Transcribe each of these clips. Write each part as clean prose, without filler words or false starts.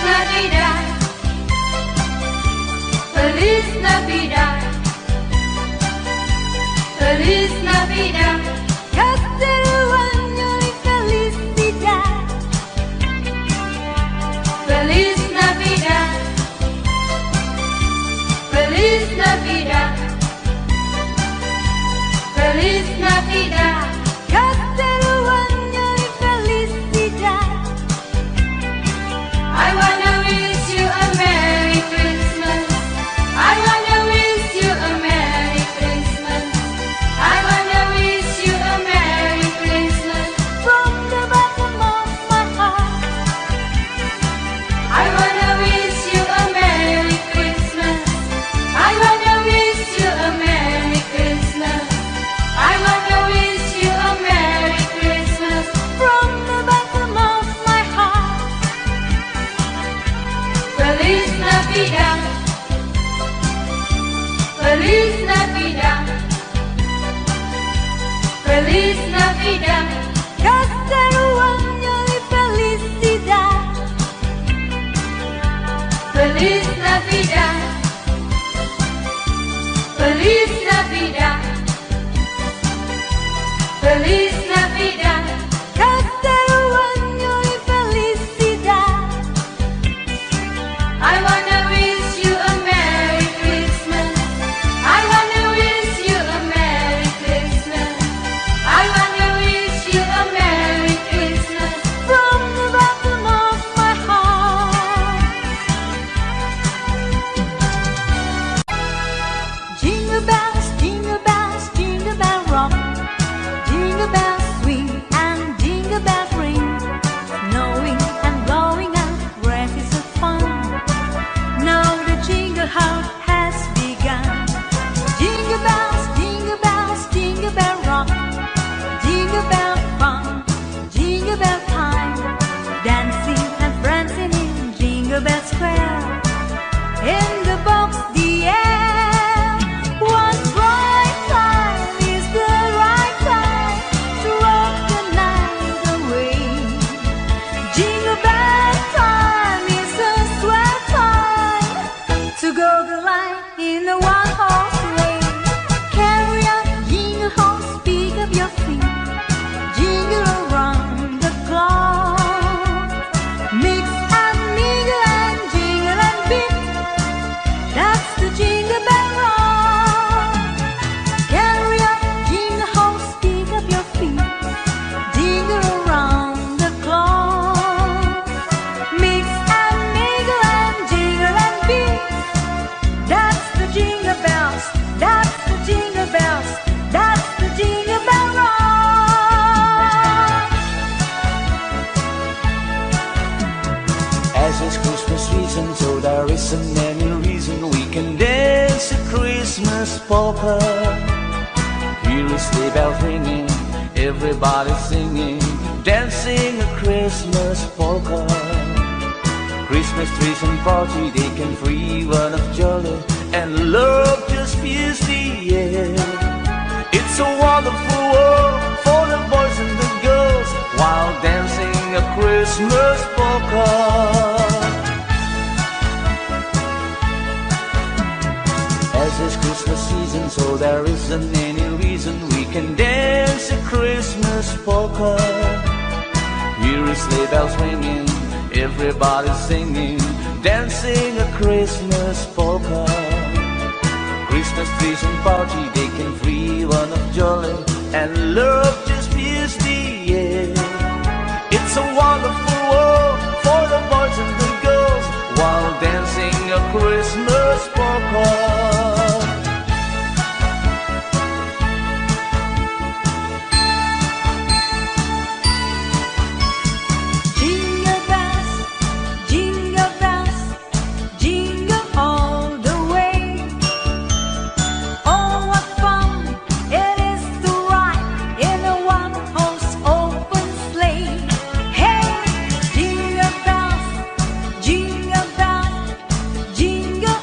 Navidad, Feliz Navidad, Feliz Navidad, Castellano y felicidad. Feliz Navidad, Feliz Navidad, Feliz Navidad, Castellano y felicidad. I wanna wish you a Merry Christmas. I wanna wish you a Merry Christmas. I wanna wish you a Merry Christmas from the bottom of my heart. I wanna wish you a Merry Christmas. I wanna wish you a Merry Christmas. I wanna wish you a Merry Christmas from the bottom of my heart. Feliz Navidad, Feliz Navidad, Feliz Navidad, Castellano y felicidad. Feliz Navidad, Feliz Navidad, Feliz Navidad, Castellano y felicidad. I wanna wish you a Merry Christmas. I wanna wish you a Merry Christmas. I wanna wish you a Merry Christmas from the bottom of my heart. Jingle bells, jingle bells, jingle bell rock. Jingle bells swing and jingle bells ring. Snowing and blowing up races of fun. Now the jingle hop has begun. Jingle bells, jingle bells, jingle bell rock. Jingle bell fun, jingle bell time. Dancing and prancing in Jingle Bell Square. In the box, the air. One bright time is the right time to rock the night away. Jingle bell time is a swell time to go the line in a one-horse race. Carry on, jingle horse, pick up your feet. Jingle around the clock. Mix and mingle and jingle and beat. That's the Jingle Bell Rock. Carry on, jingle horse, pick up your feet. Jingle around the clock. Mix and mingle and jingle and beat. That's the Jingle Bells. That's the Jingle Bells. That's the Jingle Bell Rock. As it's Christmas season, so there isn't any reason we can dance a Christmas polka. Here is sleigh bells ringing, everybody singing, dancing a Christmas polka. Christmas trees and party, they can free one of jolly, and love just fills the air. It's a wonderful world for the boys and the girls while dancing a Christmas polka. As it's Christmas season, so there isn't any reason we can dance a Christmas polka. Here is sleigh bells ringing, everybody singing, dancing a Christmas polka. Christmas trees and party, they can free one of jolly, and love just fills the air. It's a wonderful world for the boys and the girls while dancing a Christmas polka. Jingle bells, jingle bells, jingle all the way. Oh, what fun it is to ride in a one-horse open sleigh. Hey, jingle bells, jingle bells, jingle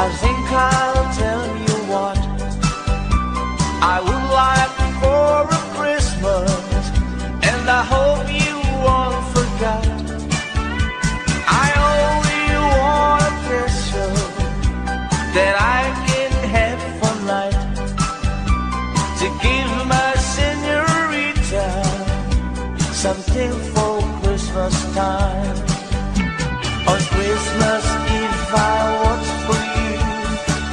I think I'll tell you what I would like for a Christmas, and I hope you won't forget. I only want a picture that I can have for night to give my señorita something for Christmas time. On Christmas Eve I watch for you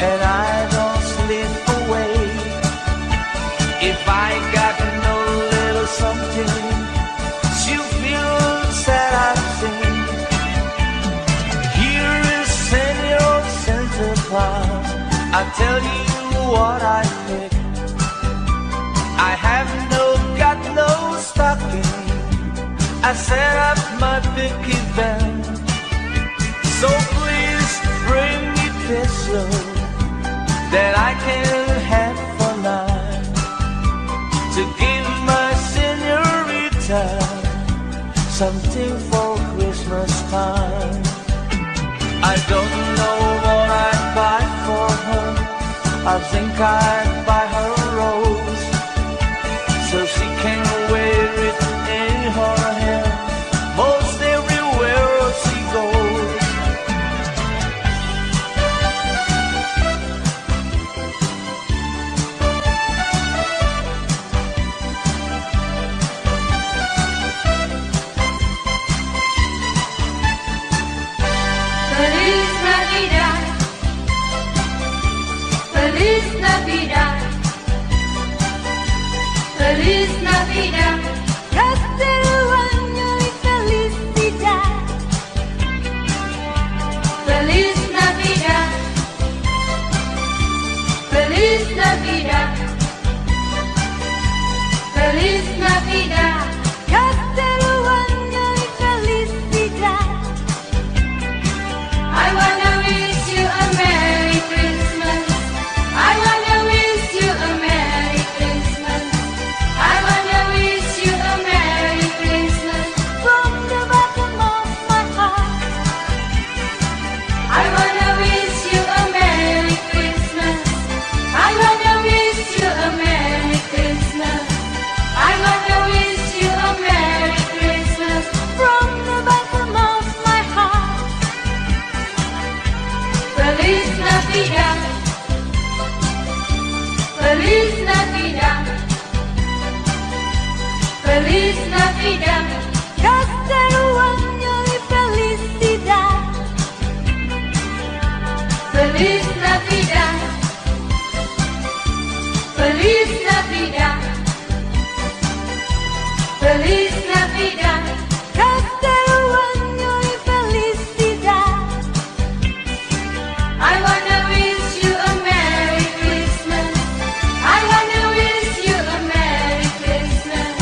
and I don't slip away. If I got no little something, she'll feel sad I think. Here is Senor Santa Claus, I'll tell you what I pick. I have got no stocking, I set up my picket band. So please bring me peso that I can have for night to give my señorita something for Christmas time. I don't know what I'd buy for her. I think I'd buy her a rose so she can wear it in her hair most everywhere she goes. Feliz Navidad, Feliz Navidad, Feliz Navidad, próspero año y felicidad. Feliz Navidad, Feliz Navidad, Feliz Navidad, próspero año y felicidad. I wanna wish you a Merry Christmas. I wanna wish you a Merry Christmas. I wanna wish you a Merry Christmas from the bottom of my heart. I wanna wish you a Merry Christmas. I wanna wish you a Merry Christmas. I wanna wish you a Merry Christmas from the bottom of my heart. Feliz Navidad, Feliz Navidad, Feliz Navidad, próspero año y felicidad. Feliz Navidad, Feliz Navidad, Feliz Navidad, próspero año y felicidad. I wanna wish you a Merry Christmas. I wanna wish you a Merry Christmas.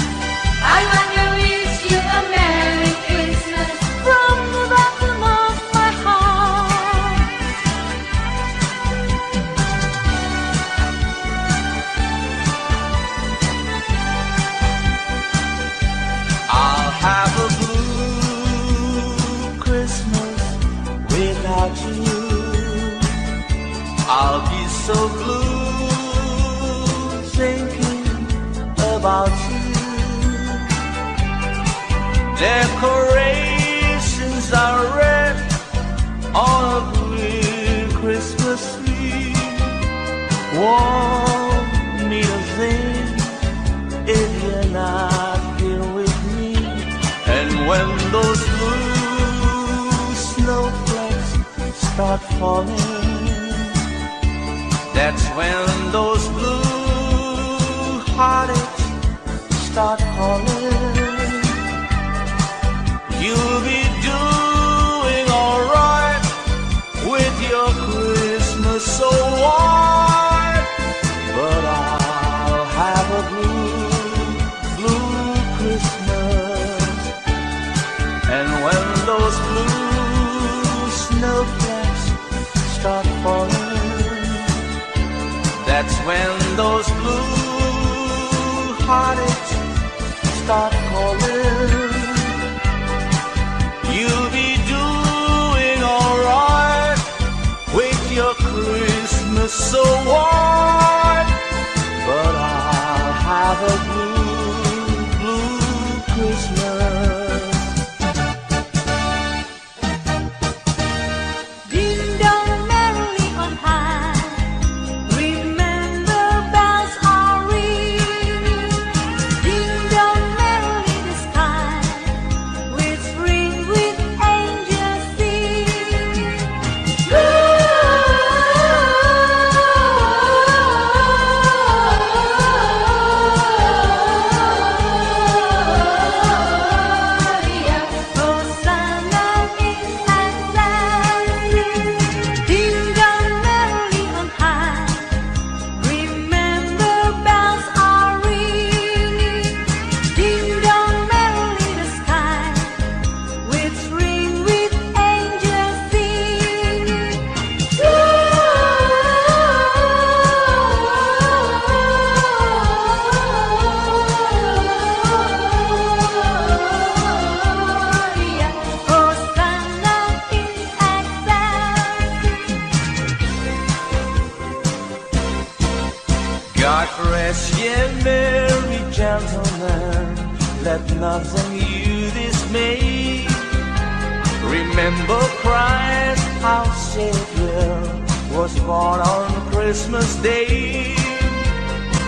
I wanna wish you a Merry Christmas from the bottom of my heart. I'll have a blue Christmas without you. I'll be so blue thinking about you. Decorations are red on a blue Christmas tree. Won't need a thing if you're not here with me. And when those blue snowflakes start falling, that's when those blue heartaches start calling. You'll be doing alright with your Christmas so white, but I'll have a blue Christmas. And when those blue snowflakes start falling, that's when those blue heartaches start calling. You'll be doing alright with your of a blue, blue Christmas. Ding dong merrily on high, remember bells are ringing. Ding dong merrily the sky, whispering with angels singing. God rest ye merry gentlemen, let nothing you dismay. Remember Christ our Savior was born on Christmas Day,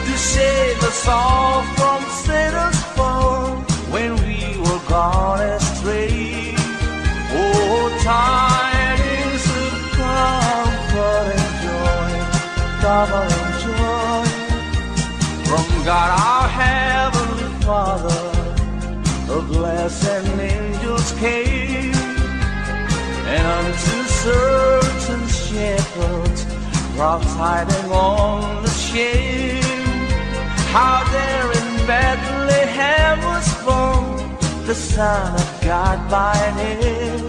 to save us all from sinners' fall when we were gone astray. Oh, tidings of comfort and joy, double and joy, from God our Heavenly Father, a blessed angels came, and unto certain shepherds brought tidings on the shame, how there in Bethlehem was born the Son of God by name.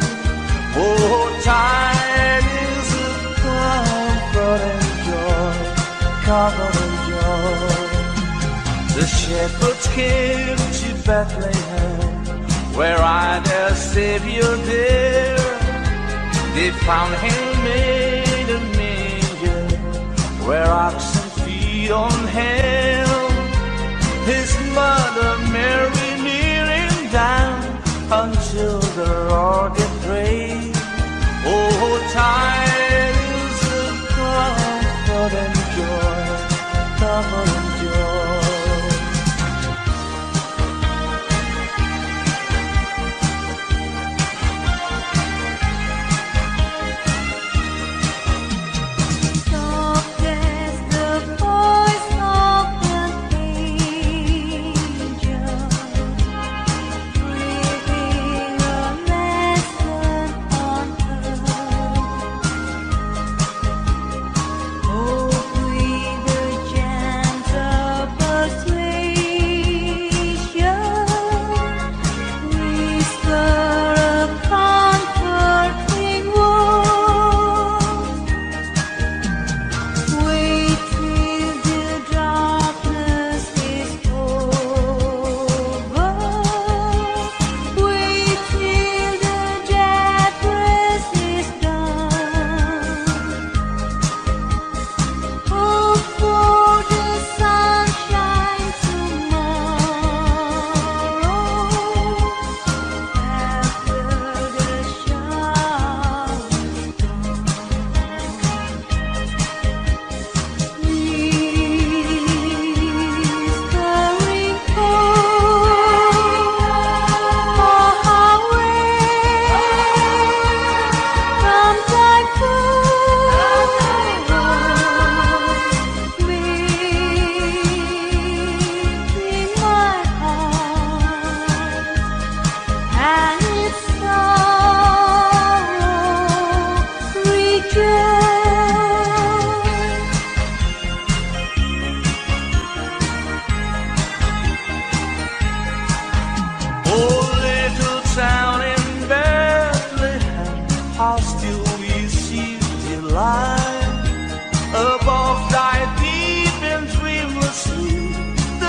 Oh, tidings of comfort and joy, comfort and joy. The shepherds came to Bethlehem, where I their Savior dear. They found him made a manger, where oxen feed on hell. His mother Mary kneeling down until the Lord did pray. Oh, tidings of comfort and joy, comfort and joy.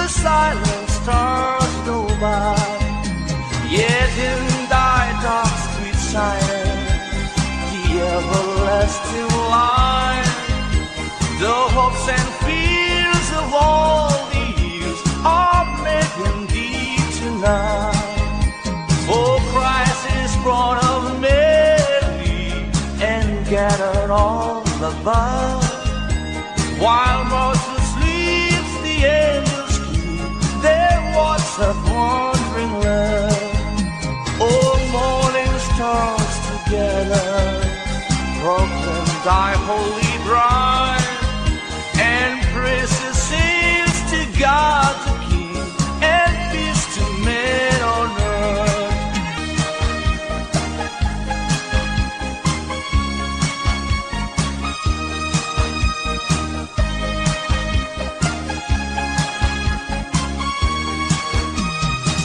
Silent stars go by, yet in thy dark street shining the everlasting light. The hopes and fears of all the years are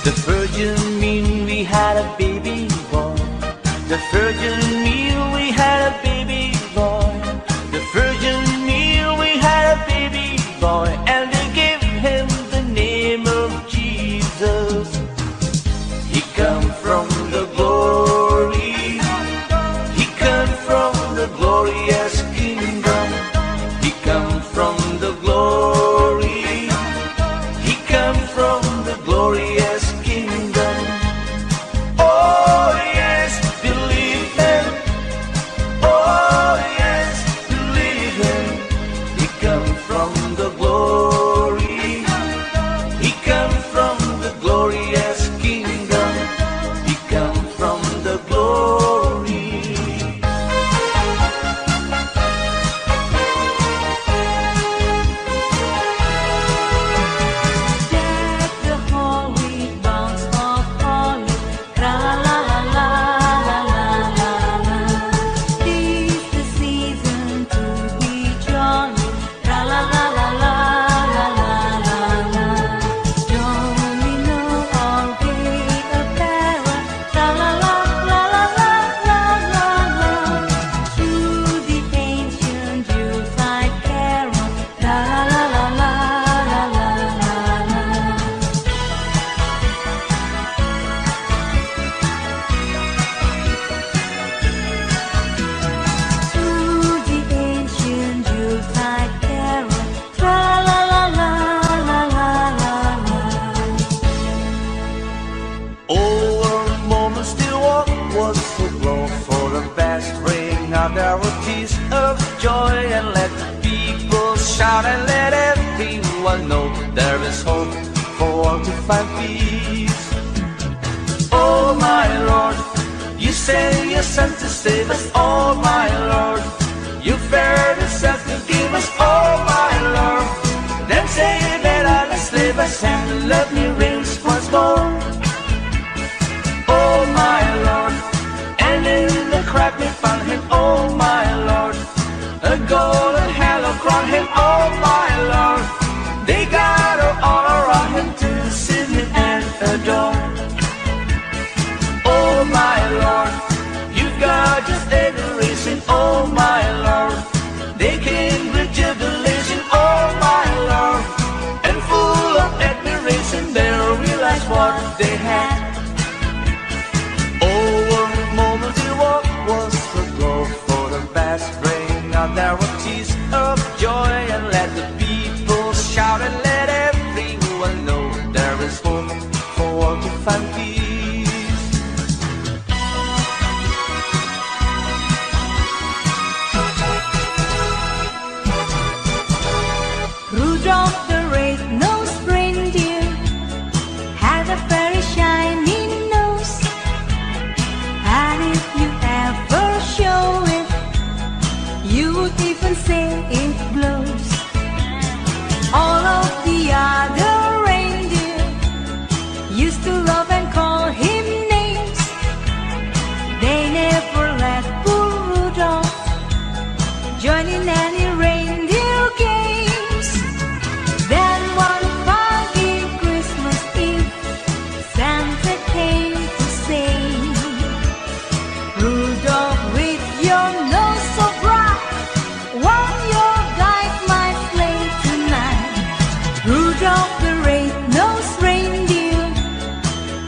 The Virgin mean we had a baby boy. The Virgin mean we had a baby boy. The Virgin mean we had a baby boy, and they gave him the name of Jesus. He come from the glory. He come from the glorious kingdom. He come from the glory. He come from the glorious kingdom. Oh yes, believe him. Oh yes, believe him. He come from the glory. He come from the glorious kingdom. He come from the glory. Deck the hall with boughs of holly, tra la la la la la la la. 'Tis the season to be jolly, tra la la la la la la la la. Don't we know all gay apparel, tra la la la la la la la la. Through the ancient Yuletide carol, tra la la la la la la la. Through the ancient Yuletide carol, tra la la la la la la la. Over moments still walk was so glow for the best ring out there were tears of joy, and let the people shout and let everyone know there is hope for all to find peace. Oh my Lord, you sent your son to save us. Oh my Lord, you fared yourself to give us. Oh my Lord, then say that I'll enslave us and the lovely reigns once more. Oh my Lord, and in the crack we found him. Oh my Lord, a golden halo crown him. Oh my Lord, they gather all around him to see him and adore. Oh my Lord, you've got just adoration. Oh my Lord, they came with jubilation. Oh my Lord, and full of admiration they realized what they had. Over moments he walked was the glow for the best bring out there were tears of joy, and let the people shout and let everyone know there is hope for all to find peace. Rudolph the red-nosed reindeer had a very shiny nose, and if you ever show it, you would even say it glows. All of the other reindeer used to love and call him names. They never let poor Rudolph join in any reindeer games. Then one foggy Christmas Eve, Santa came to say, Rudolph, with your nose so bright, won't you guide my sleigh tonight? Rudolph the red-nosed reindeer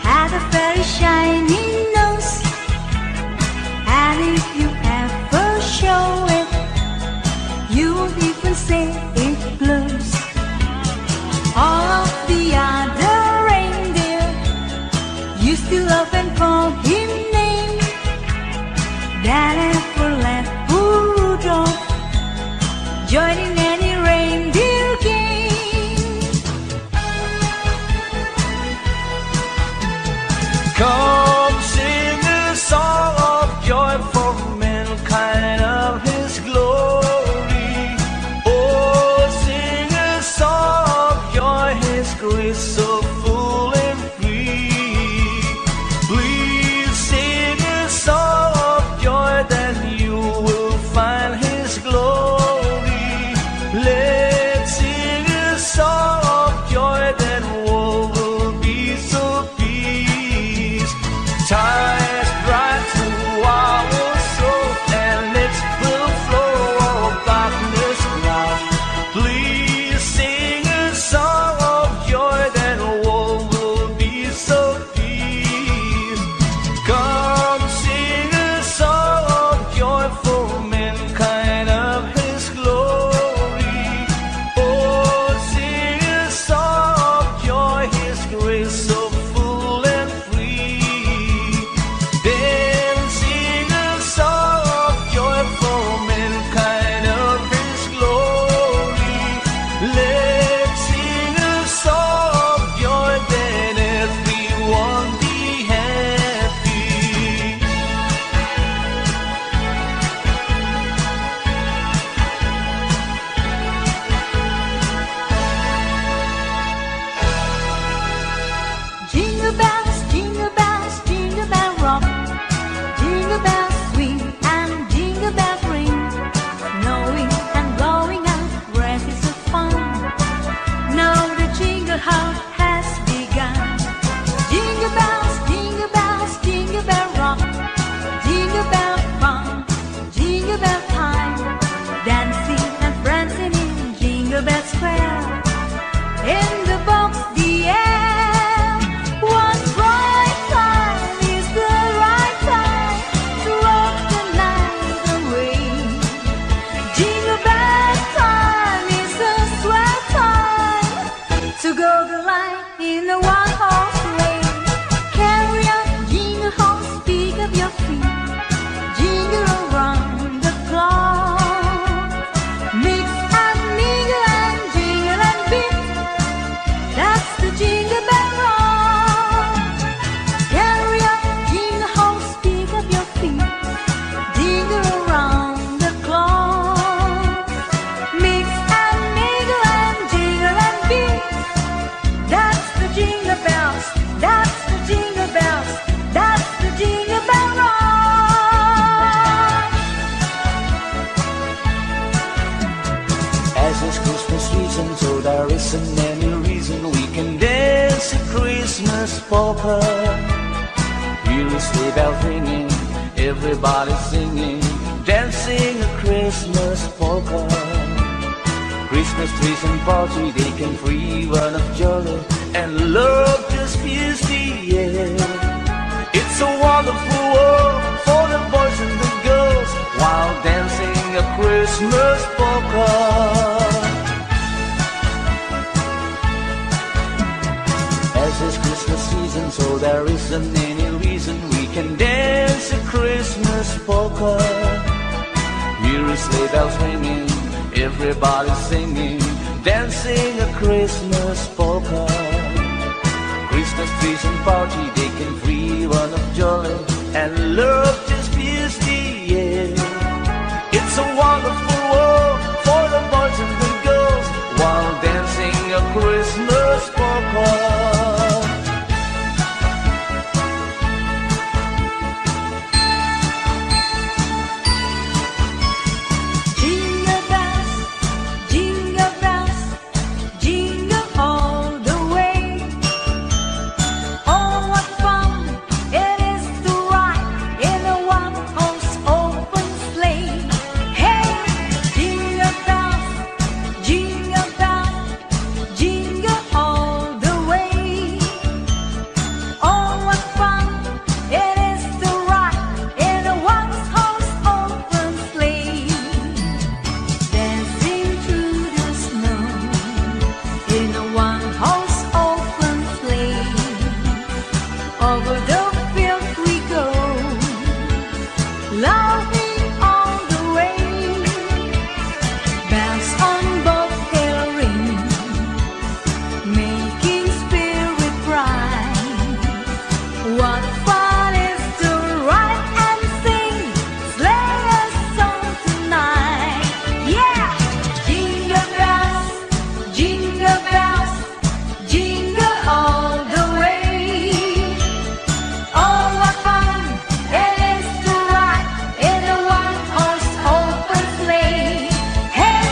had a very shiny nose, and if you ever show it, you won't even say it glows. All of the other reindeer used to love and call him names. That never let poor Rudolph join in any reindeer game. Come sing a song of joy for mankind of his glory. Oh, sing a song of joy, his grace so full and free. Please sing a song of joy, then you will find his glory. Let's sing a song of joy, then all will be so peaceful. jingle hop has begun. Jingle bells, jingle bell rock. Jingle bell fun, jingle bell time. Dancing and prancing in Jingle Bell Square. In the box, the air. One bright time is the right time to rock the night away. Jingle bell time is a swell time to go the line in a one-horse race. Carry on, jingle horse, pick up your feet. Jingle around the clock. Mix and mingle and jingle and beat. That's the Jingle Bell Rock. Carry on, jingle horse, pick up your feet. Jingle around the clock. Mix and mingle and jingle and beat. That's the Jingle Bells. That's the Jingle Bells. That's the Jingle Bell Rock. As it's Christmas season, so there isn't any reason we can dance a Christmas polka. Hear a sleigh bell ringing, everybody singing, dancing a Christmas polka. Christmas trees and party, they can free one of jolly and love just fills the air. It's a wonderful world for the boys and the girls while dancing a Christmas polka. As it's Christmas season, so there isn't any reason we can dance a Christmas polka. Hear a sleigh bells ringing, everybody singing, dancing a Christmas polka. Christmas trees and party, they can free one of joy and love just fills the air. It's a wonderful world for the boys and the girls while dancing a Christmas polka. Jingle bells, jingle bells, jingle all the way. Oh, what fun it is to ride in a one-horse open sleigh. Hey, jingle bells, jingle all the way. Oh, what fun it is to ride in a one-horse open sleigh. Dancing through the snow in a one-horse open sleigh. Over the field we go, laughing all the way. Bells on bobtail ring, making spirit bright. What fun is to ride and sing sleigh a song tonight. Yeah! Jingle bells, jingle all the way. Oh, what fun it is to ride in a one-horse open sleigh. Hey,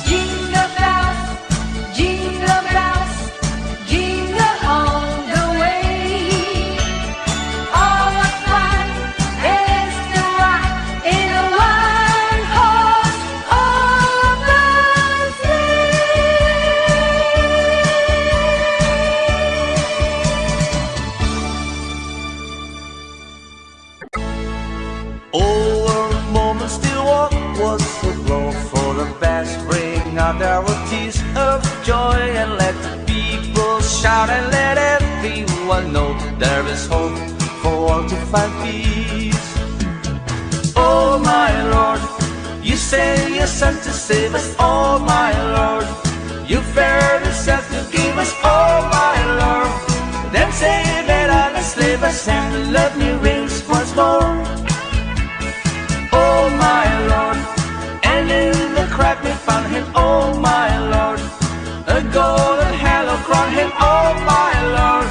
jingle bells, jingle all the way. Oh, what fun it is to ride in a one-horse open sleigh. Over a moment still walk was a blow for the best. Bring out our tears of joy and let the people shout and let everyone know there is hope for all to find peace. Oh my Lord, you sent your Son to save us. Oh my Lord, you fared yourself to give us. Oh my Lord, then save it on a slave us and love me rings once more. Oh my Lord, and in the crack we found him. Oh my Lord, a golden halo crown him. Oh my Lord,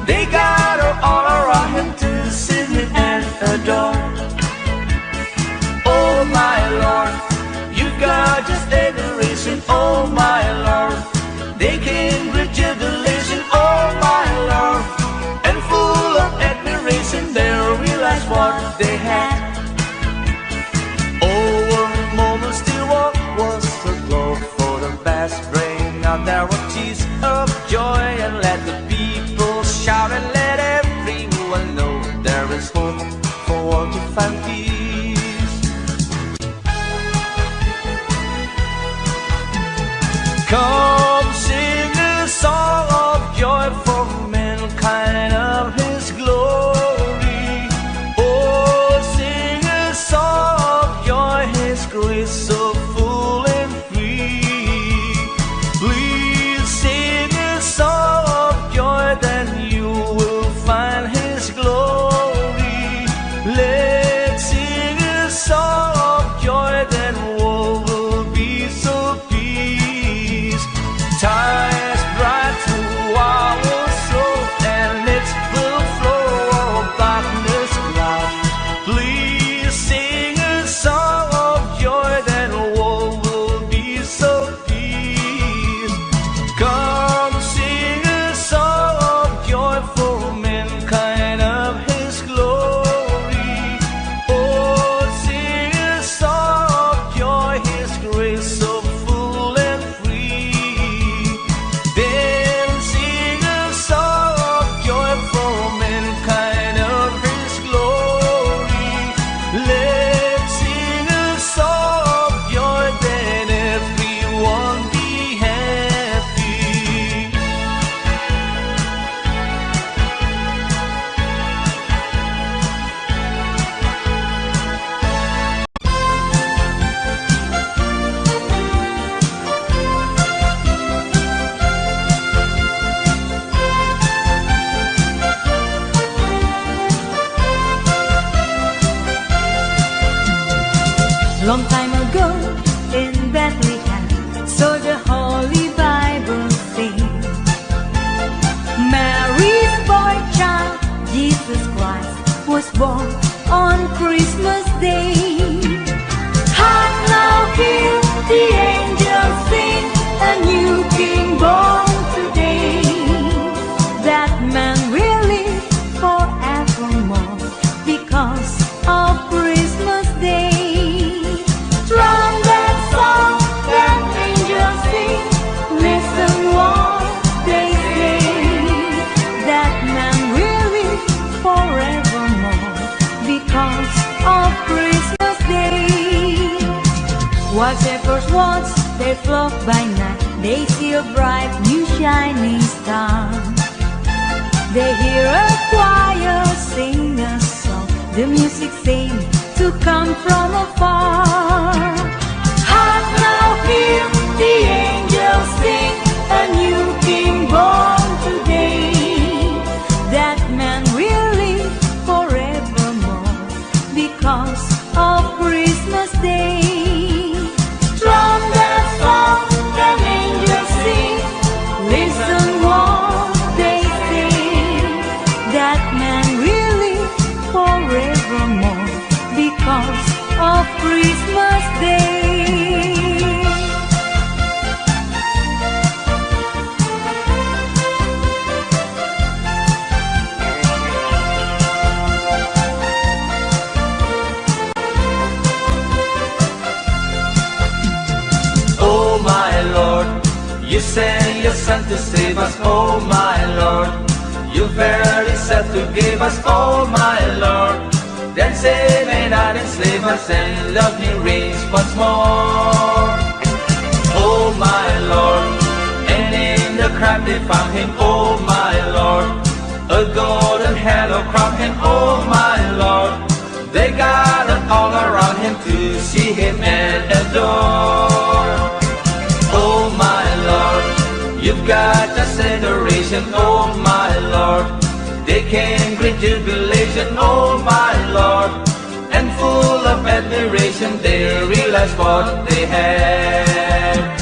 they gather all around him to sing him and adore. Oh my Lord, you've got just adoration. Oh my Lord, they came with jubilee. Long time ago in Bethlehem, so the Holy Bible says, Mary's boy child, Jesus Christ, was born on Christmas Day. Hark now, hear the angels sing, a new King born today. That man will live forevermore because of Christmas Day. From that song that angels sing, listen what they say. That man will live forevermore because of Christmas Day. While shepherds watch their flock by night, they see a bright new shining star. They hear a choir sing a song, the music seems to come from afar. Hark now, hear the angels sing, a new King born today. That man will live forevermore because of Christmas Day. From that song that angels sing, listen what they say. That man will live forevermore because of Christmas Day. Oh my Lord, you sent your Son to save us. Oh my Lord, you verily said to give us. Oh my Lord, then save and not enslave us, and love me reigns once more. Oh my Lord, and in the crowd they found him. Oh my Lord, a golden halo crowned him. Oh my Lord, they gathered all around him to see him and adore. Oh my Lord, you've got just adoration. Oh my Lord, they came great jubilation. Oh my Lord, and full of admiration they realized what they had.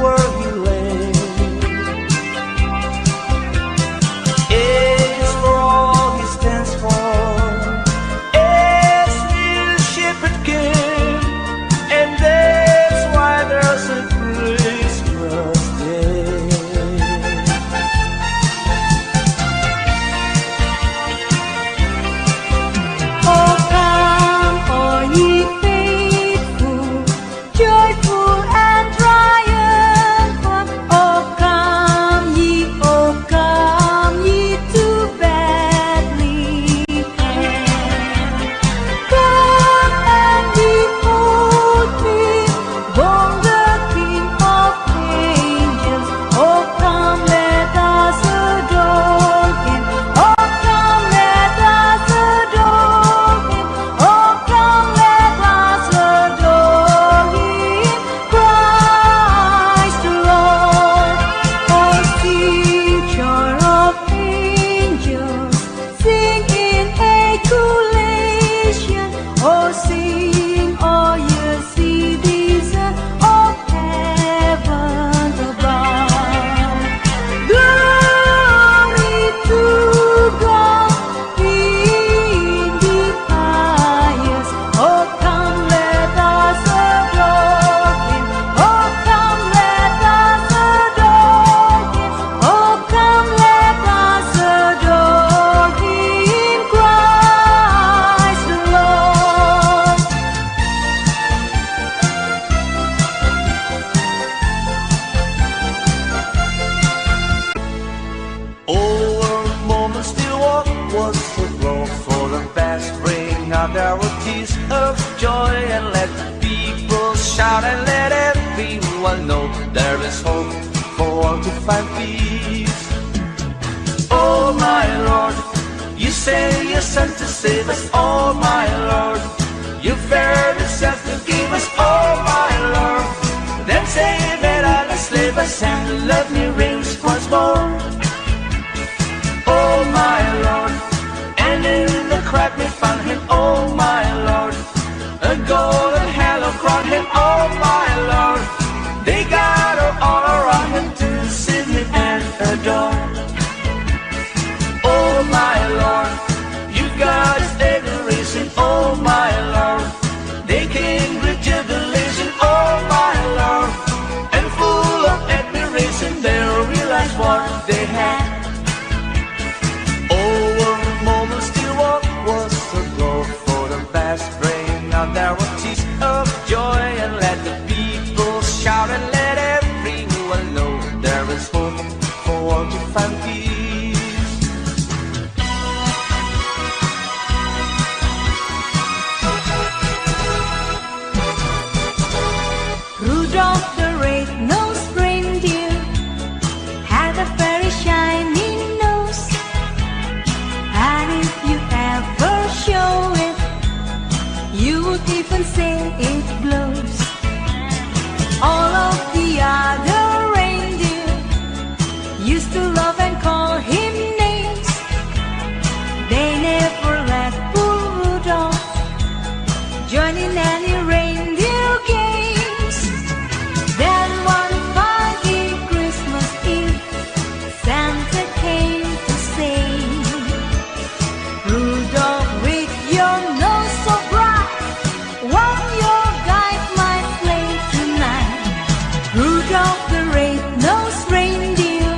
Where he tears of joy, and let the people shout, and let everyone know there is hope for all to find peace. Oh my Lord, you sent your Son to save us. Oh my Lord, you fared yourself to give us. Oh my Lord, then save it all and slave us, and the love me reigns once more. Oh my Lord, and in the crack we found him. Oh my Lord, a golden halo crowned him. Oh my Lord, they gathered all around him to sing him and adore. Oh my Lord, you got us adoration. Oh my Lord, they came with jubilation. Oh my Lord, and full of admiration, they realized what they had. Was a glow for the vast brain. Now there were tears of joy, and let the people shout, and let everyone know there is hope for all to find peace. Rudolph the red-nosed reindeer had a very shiny nose, and if you ever show it, you would even say it glows. All of the other reindeer used to love and call him names. They never let poor Rudolph join in any reindeer games. Then one foggy Christmas Eve, Santa came to say, Rudolph, with your nose so bright, won't your guide my sleigh tonight? Rudolph the red-nosed reindeer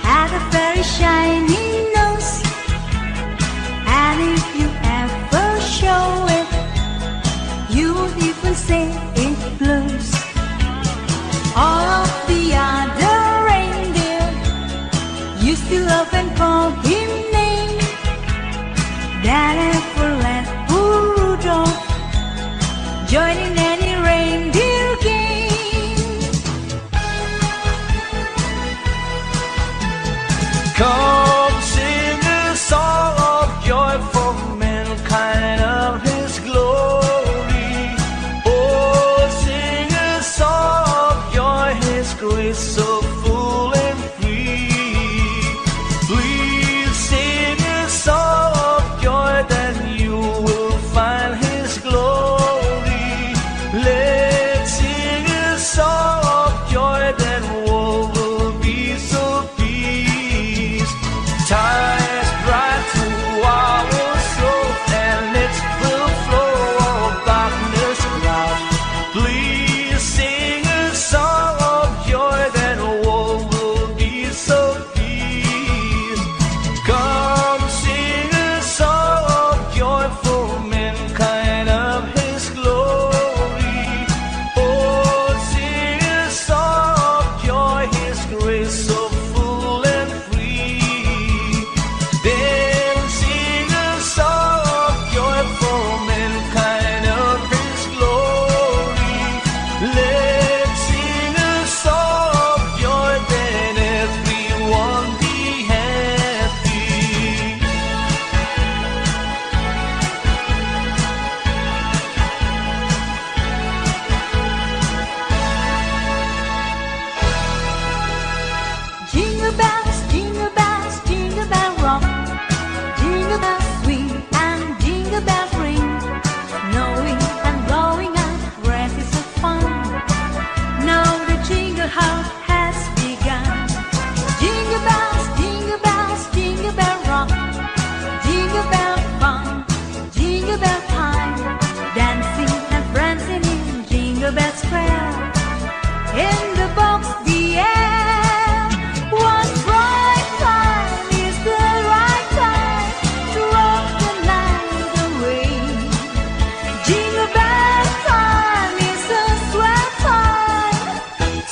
had a very shiny nose, and if you ever show it, you would even say it blows. All of the other reindeer used to love and call him names. That ever let poor Rudolph join in any reindeer game. Come sing a song of joy for mankind of his glory. Oh, sing a song of joy, his grace so full and free. Please sing a song of joy, then you will find his glory. Let's sing a song of joy, then all will be so peace. Time is bright to our soul, and it will flow all darkness cloud. Please sing a song of joy, then all will be so peace. Come sing a song of joy for mankind of his glory. Oh, sing a song of joy, his grace so full and free. Then sing a song of joy for mankind of his glory. Let's sing a song of joy, then everyone be happy. Jingle bells, jingle bells, jingle bell rock, jingle bells swing and jingle bells ring, snowing and blowing up races of fun. Now the jingle hop has begun. Jingle bells, jingle bells, jingle bell rock, jingle bell fun, jingle bell time, dancing and prancing in Jingle Bell Square. In the box, the air, one bright time is the right time to rock the night away. Jingle bell time is a swell time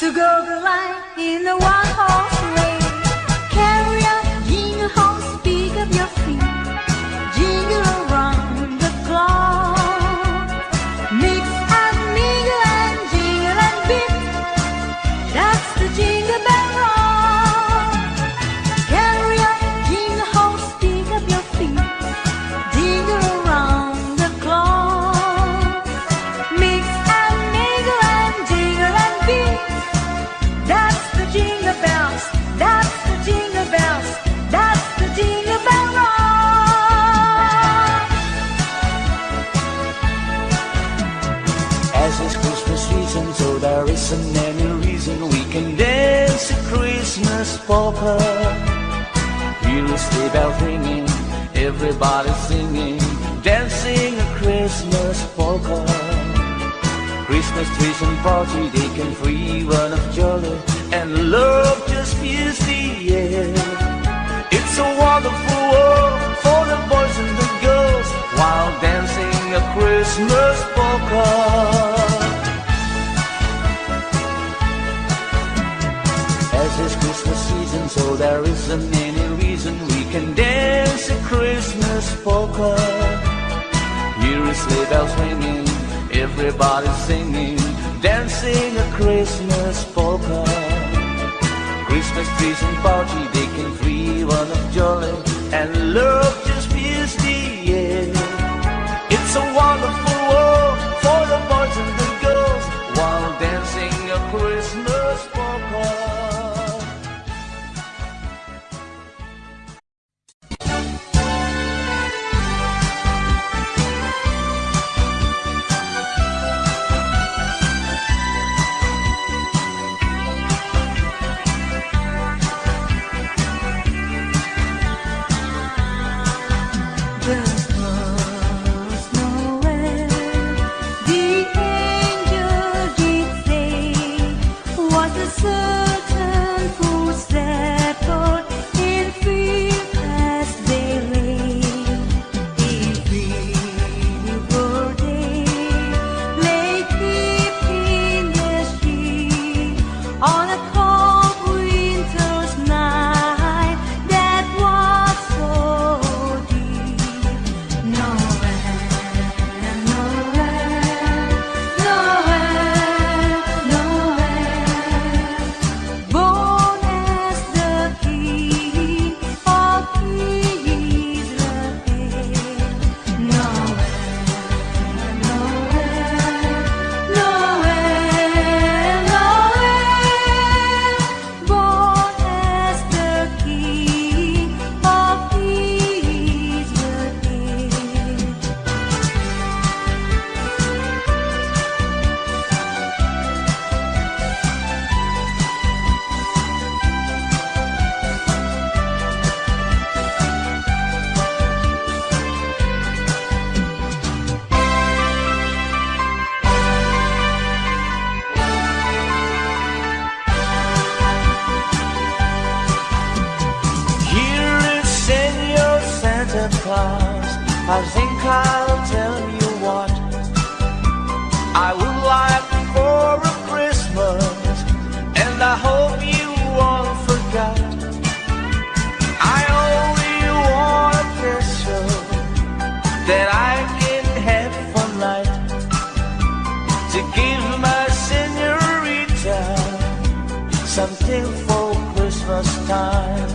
to go the line in a one-horse race. Carry on, jingle horse, pick up your feet, jingle around the clock. Christmas polka. Hear a sleigh bell ringing, everybody singing, dancing a Christmas polka. Christmas trees and party, they can free one of jolly, and love just fills the air. It's a wonderful world for the boys and the girls while dancing a Christmas polka. As it's Christmas season, so there isn't any reason we can dance a Christmas polka. Hear a sleigh bells ringing, everybody singing, dancing a Christmas polka. Christmas trees and party, they can free one of jolly, and love just fills the air. It's a wonderful world for the boys and the girls while dancing a Christmas polka. I think I'll tell you what I would like for a Christmas, and I hope you won't forget. I only want a picture that I can have for night, to give my señorita something for Christmas time.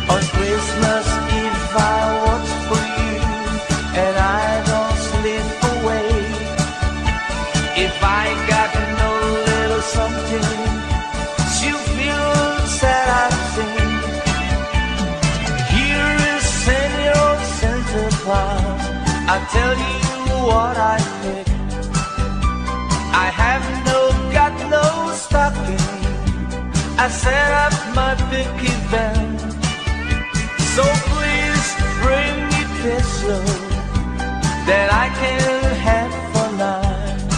On Christmas Eve I watch for you, and I don't slip away. If I got no little something, she'll feel sad, I think. Here is Senor Santa Claus, I tell you what I pick. I have got no stocking, I set up my picket band. So please bring me peso that I can have for night,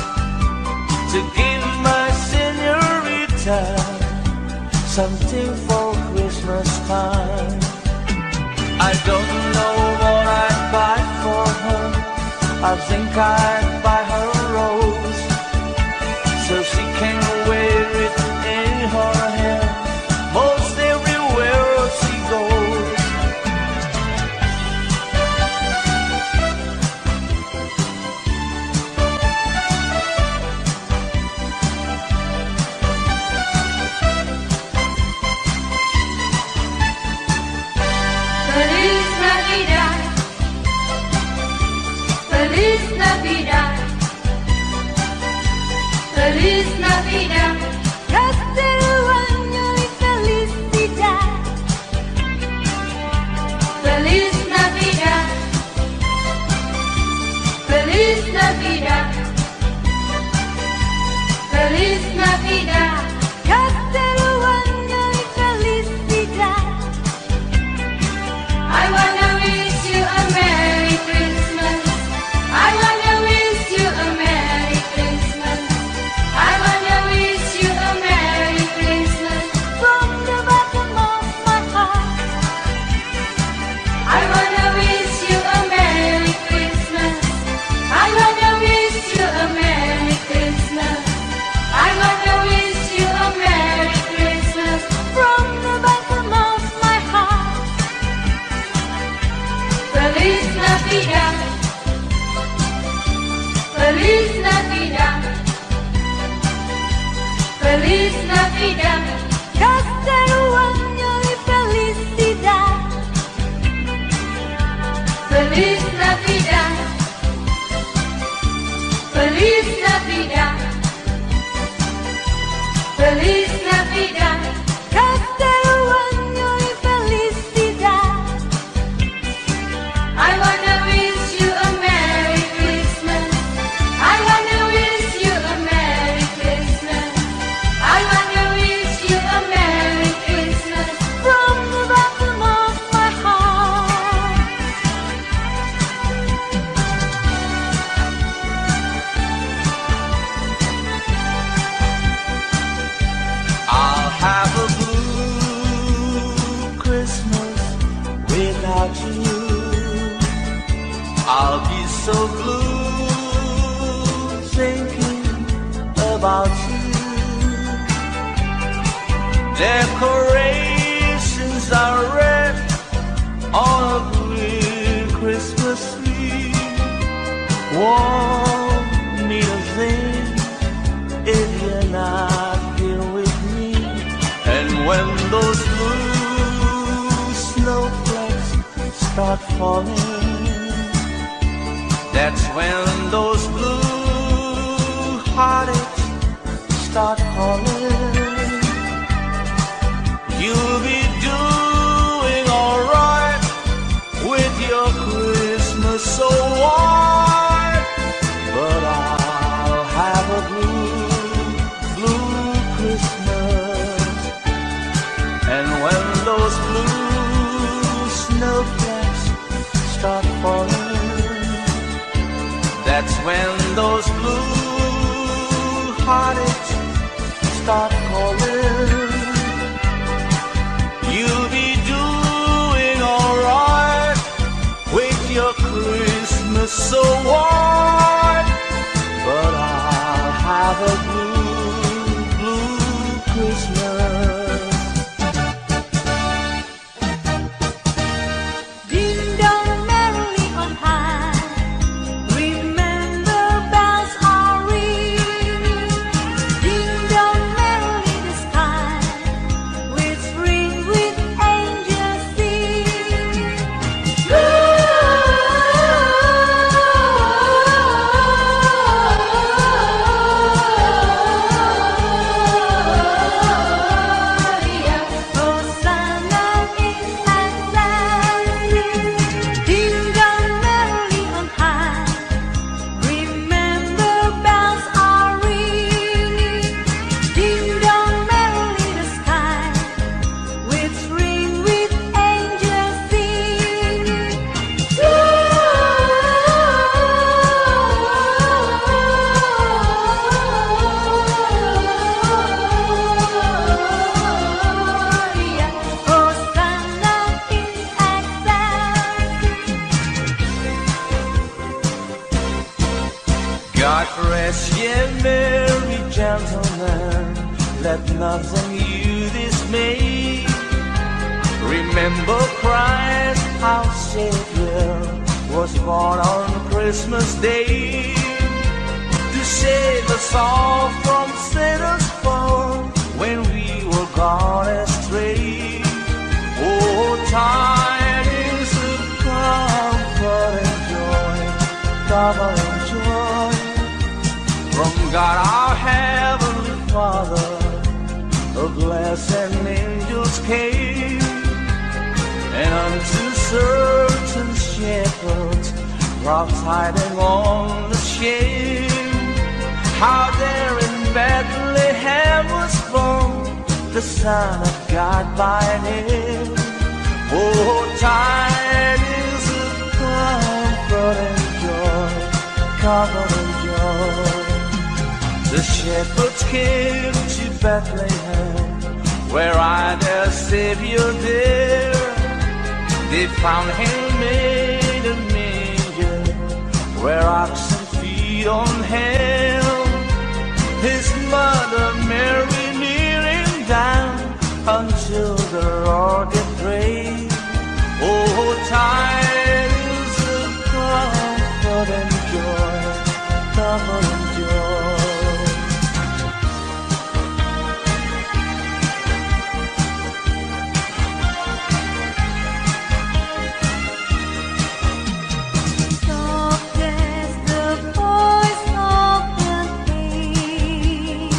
to give my señorita something for Christmas time. I don't know what I'd buy for her. I think I'd buy her a rose, so she can wear it in her hair most everywhere she goes. Feliz Navidad, Feliz Navidad, Feliz Navidad, próspero año y felicidad. Feliz Navidad, Feliz Navidad, Feliz Navidad, próspero año y Decorations are red on a green Christmas tree. Won't mean a thing if you're not here with me. And when those blue snowflakes start falling, that's when those blue heartaches start calling. You'll be doing alright with your Christmas so white, but I'll have a blue Christmas. And when those blue snowflakes start falling, that's when those blue heartaches start calling. You'll be doing alright with your Christmas so white, but I'll have a blue Christmas. Ding dong merrily on high, remember bells are ringing. Ding dong merrily the sky, whispering with angels singing. Hosanna in Medley. Ding dong merrily on high, remember bells are ringing. Ding dong merrily the sky, whispering with angels singing. Hosanna in God rest ye merry gentlemen, let nothing you dismay. Remember Christ our Savior was born on Christmas Day to save us all from sinners' fall when we were gone astray. Oh, tidings of comfort and joy, double and joy from God our Heavenly Father. A blessed angels came, and unto certain shepherds brought tidings on the shame, how there in Bethlehem was born the Son of God by name. Oh, tidings of comfort and joy, comfort and joy. The shepherds came to Bethlehem, where I their Savior dear. They found him in a manger, where oxen feed on him. His mother Mary kneeling down until the Lord did pray. Oh, tidings of comfort and joy, comfort and joy. Soft as the voice of an angel,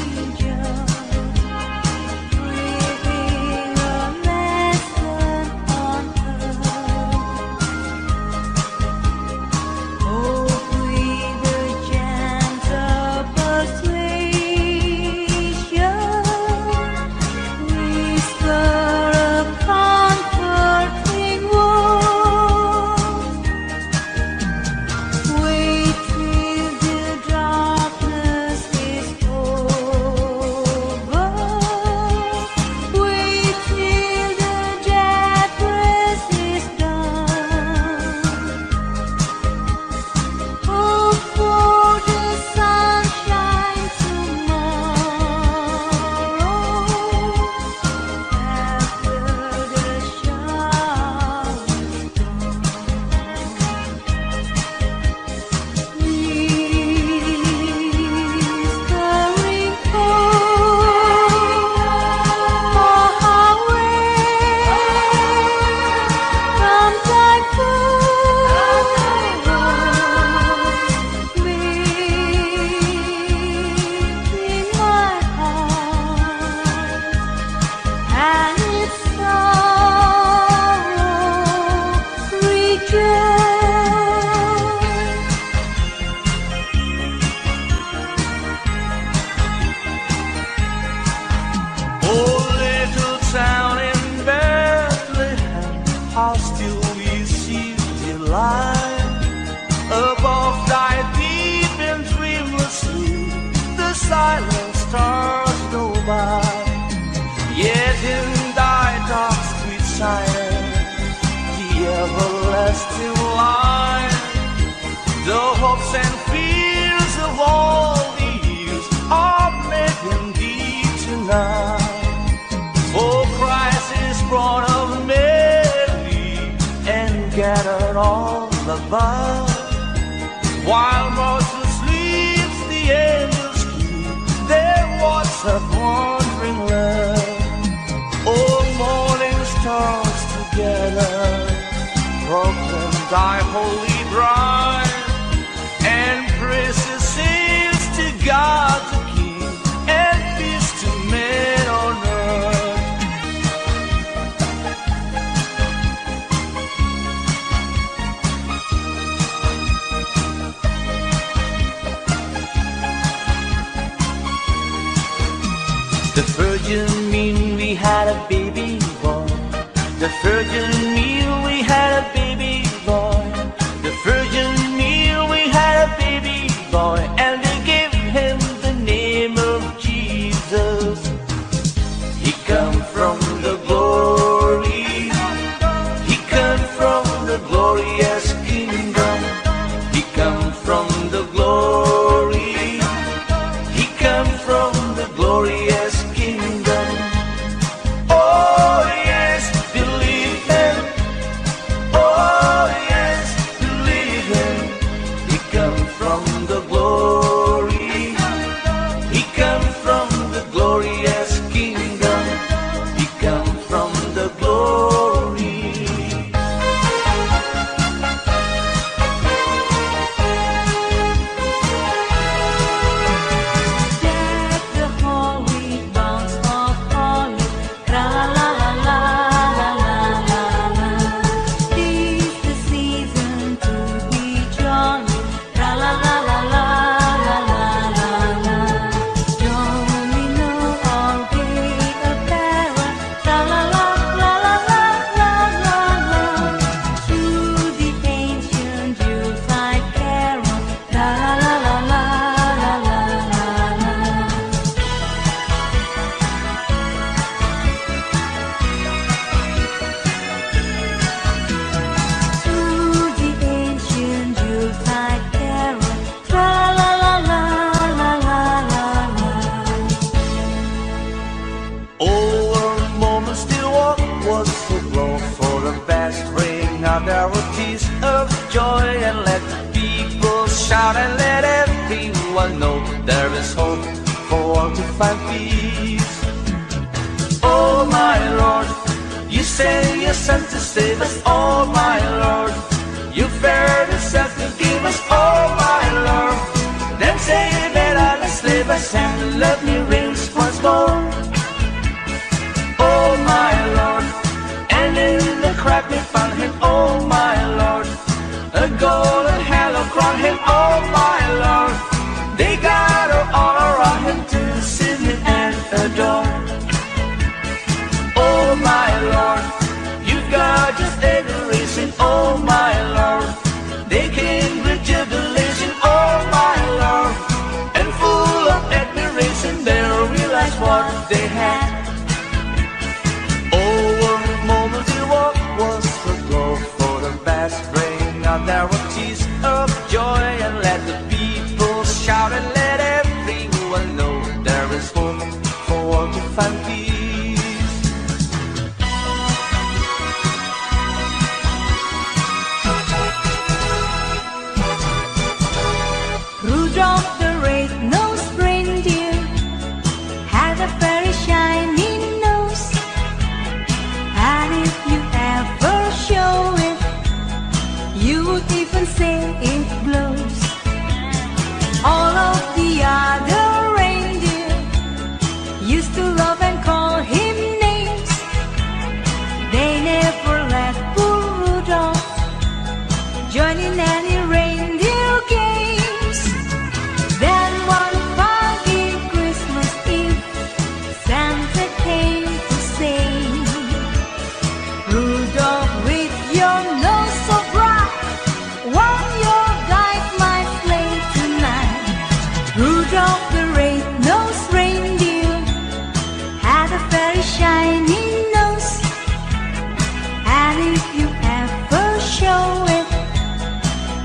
heaven all above. While Moses sleeps, the angels keep their watch of wandering love. Oh, morning stars together proclaim thy holy bride, and praises sings to God the King, and peace to men on earth. The virgin mean we had a baby boy. The virgin mean we had a baby boy. The virgin mean we had a baby boy, and they gave him the name of Jesus. He come from the glory. He come from the glorious kingdom. He come from the glory. He come from the glorious kingdom. Oh yes, believe him. Oh yes, believe him. He come from the glory. He come from the glorious kingdom. He come from the glory. Deck the holy bounds of olive, tra la la la la la la la. 'Tis the season to be jolly, tra la la la la la la la la. Don't we know all gay apparel, tra la la la la la la la la. To the ancient Yuletide carol, tra la la la la la la la. To the ancient Yuletide carol, tra la la la la la la la. Over moments still walk was so low for the best ring out there were tears of joy, and let the people shout and let everyone know there is hope for all to find peace. Oh my Lord, you sent your son to save us. Oh my Lord, you fared yourself to give us. Oh my Lord, then say that I'll enslave us and let me reigns once more. Oh my Lord, and in the crack we found him. Oh my Lord, a golden halo crown him. Oh my Lord, they got all around him to sit him and adore. Oh my Lord, you got just adoration. Oh my Lord, they came with jubilation. Oh my Lord, and full of admiration they realized what they had. Over moments he walked was the glow for the best bring out there were tears of joy, and let the people shout and let everyone know there is hope for all to find peace. Rudolph the red-nosed reindeer had a very shiny nose, and if you ever show it, you would even say it blows. All of the other reindeer used to love and call him names. They never let poor Rudolph join in any reindeer games. Then one foggy Christmas Eve, Santa came to say, Rudolph, with your nose so bright, won't you guide my sleigh tonight? Rudolph the red-nosed reindeer had a very shiny nose, and if you ever show it,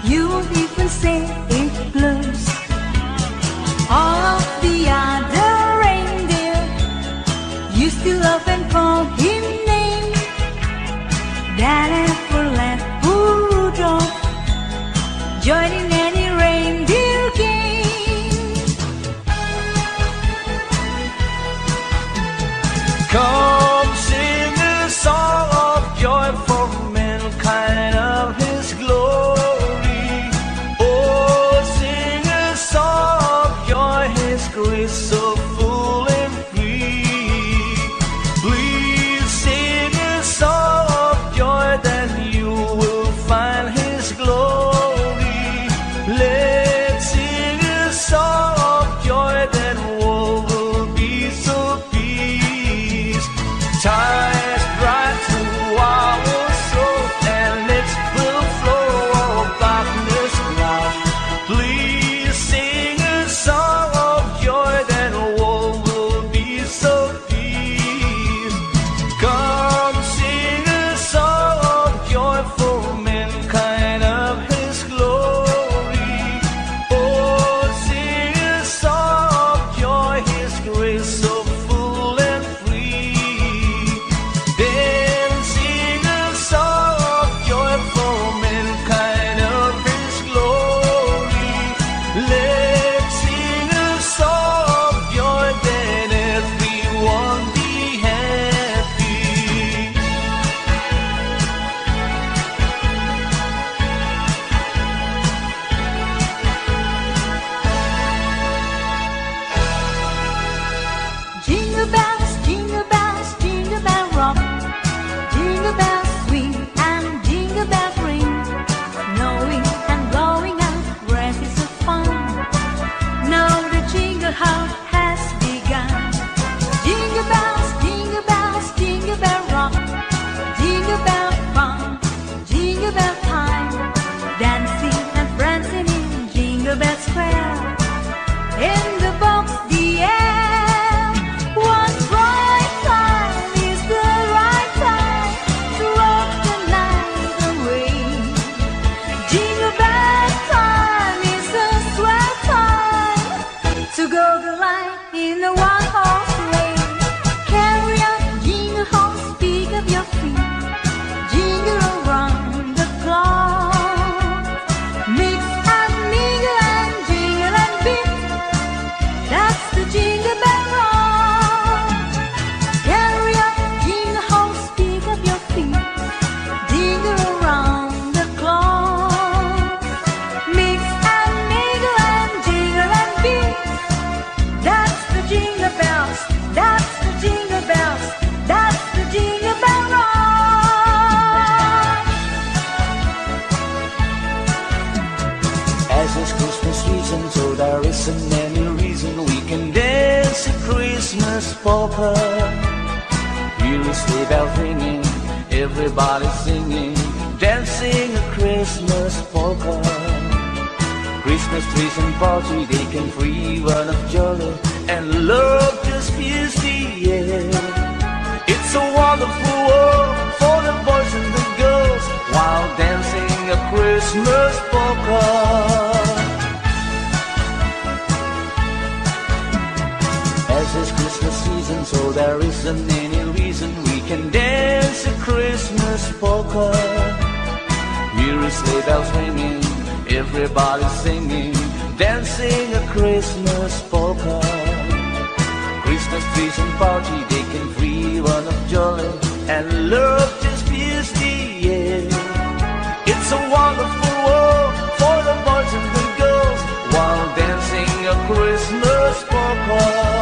you would even say it glows. All of the other reindeer used to love and call him names. That never let poor Rudolph Christmas polka. Hear a sleigh bell ringing, everybody singing, dancing a Christmas polka. Christmas trees and party, they can free run of jolly, and love just fills the air. It's a wonderful world for the boys and the girls, while dancing a Christmas polka. As it's Christmas season, so there isn't any reason we can dance a Christmas polka. Hear a sleigh bells ringing, everybody singing, dancing a Christmas polka. Christmas trees and party, they can free run of jolly, and love just fills the air. It's a wonderful world for the boys and the girls, while dancing a Christmas polka.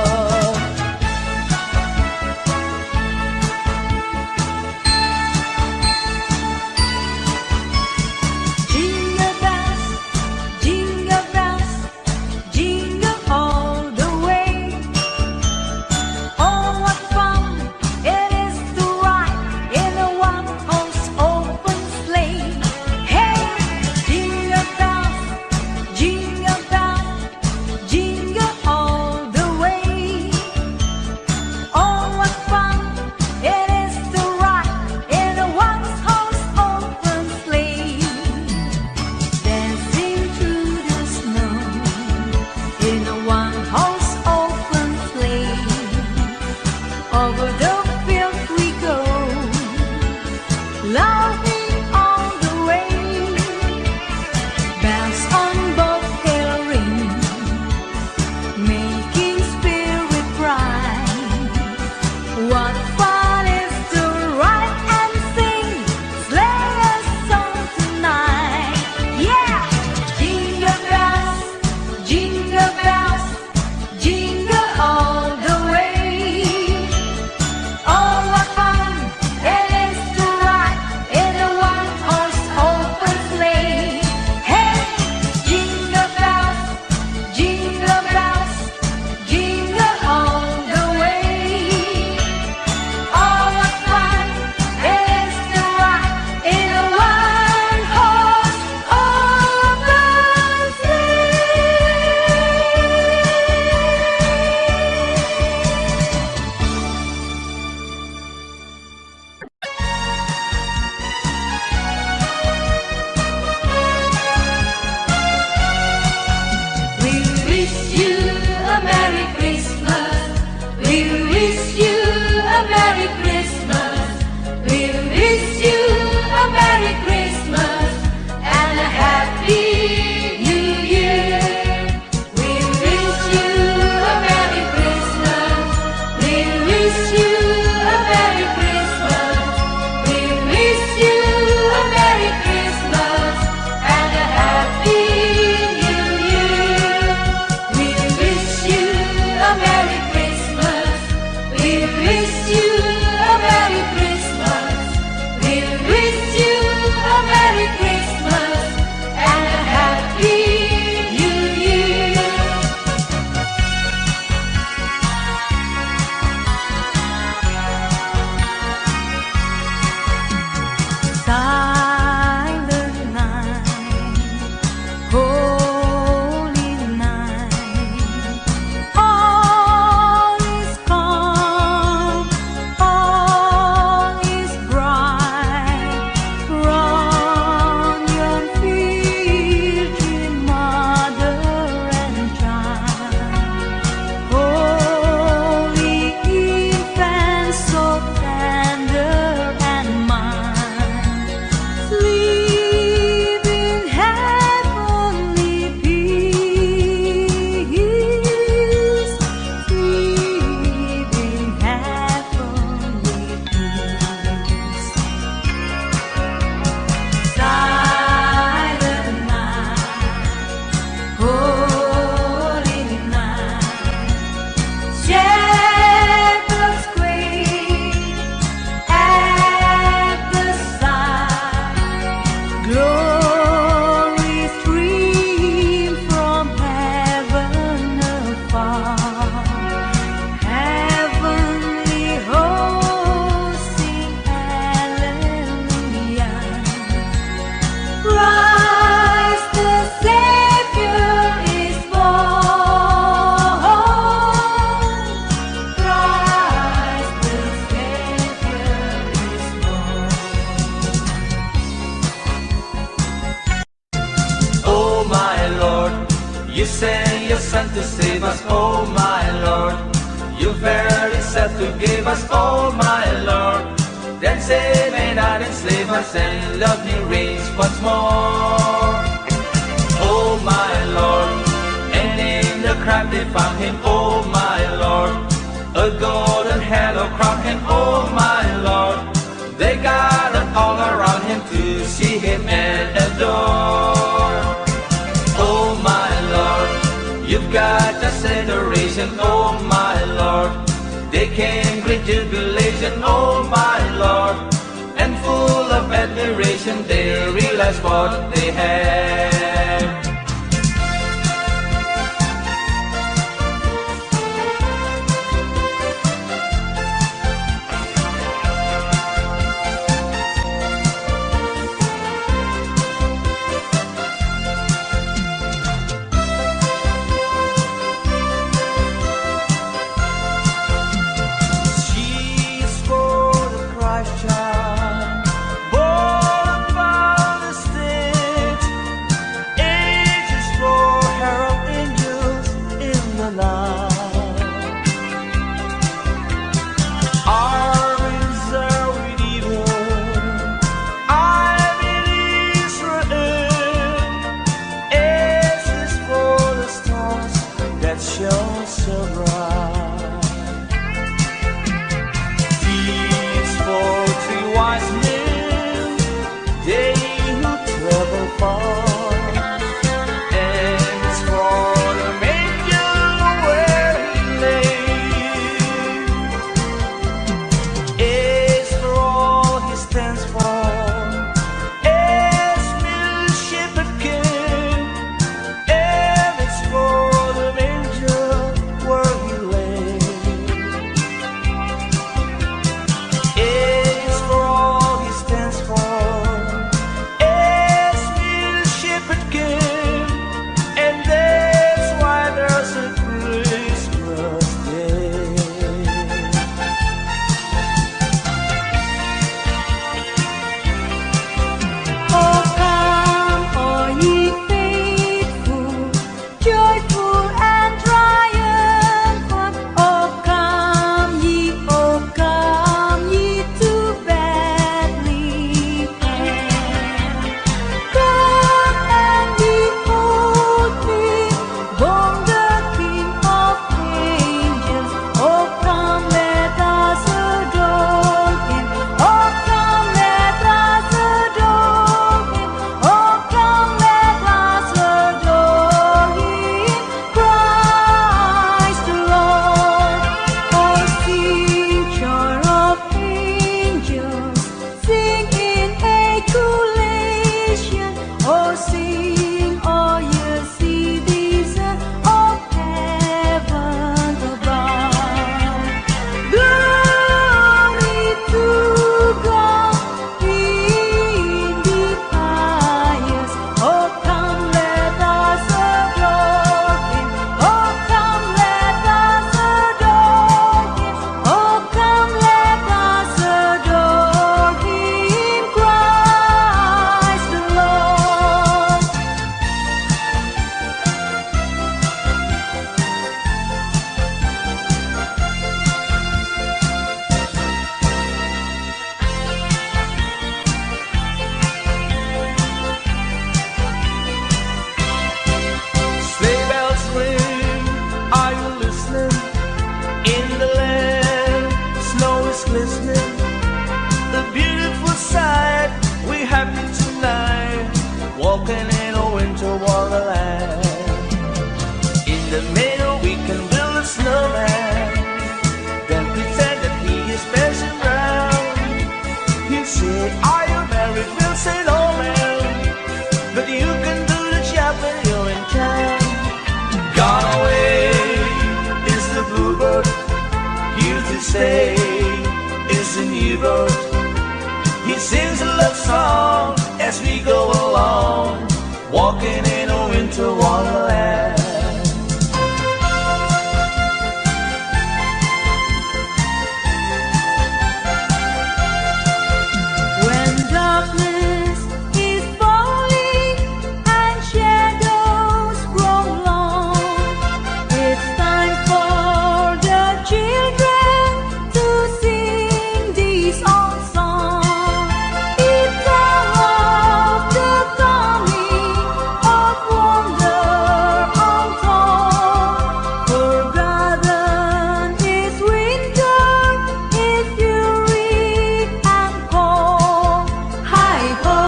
In a send your Son to save us, oh my Lord. You verily said to give us, oh my Lord. Then save and not enslave us, and love me reigns once more. Oh my Lord, and in the crowd they found him, oh my Lord. A golden halo crowned him, oh my Lord. They gathered all around him to see him and adore. Oh my Lord, you've got us adoration, oh my Lord. They came great jubilation, oh my Lord. And full of admiration they realized what they had. say is a new bird. He sings a love song as we go along, walking in a winter wonderland. When darkness is falling and shadows grow long, is all song. It tells of the coming of wonder untold. Forgotten is winter, is fury and cold. Hi ho,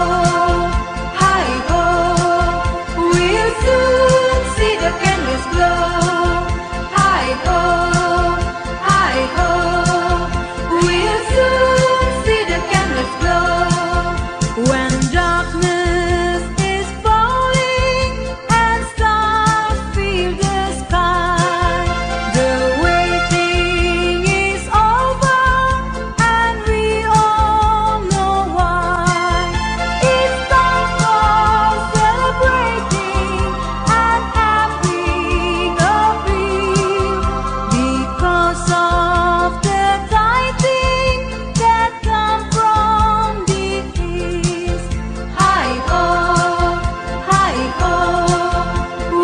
we'll soon see the candles glow. Hi ho, we'll soon see the candles glow. When darkness is falling and stars fill the sky, the waiting is over and we all know why. It's time for celebrating and having a feel because of the tidings that come from the east. Hi ho,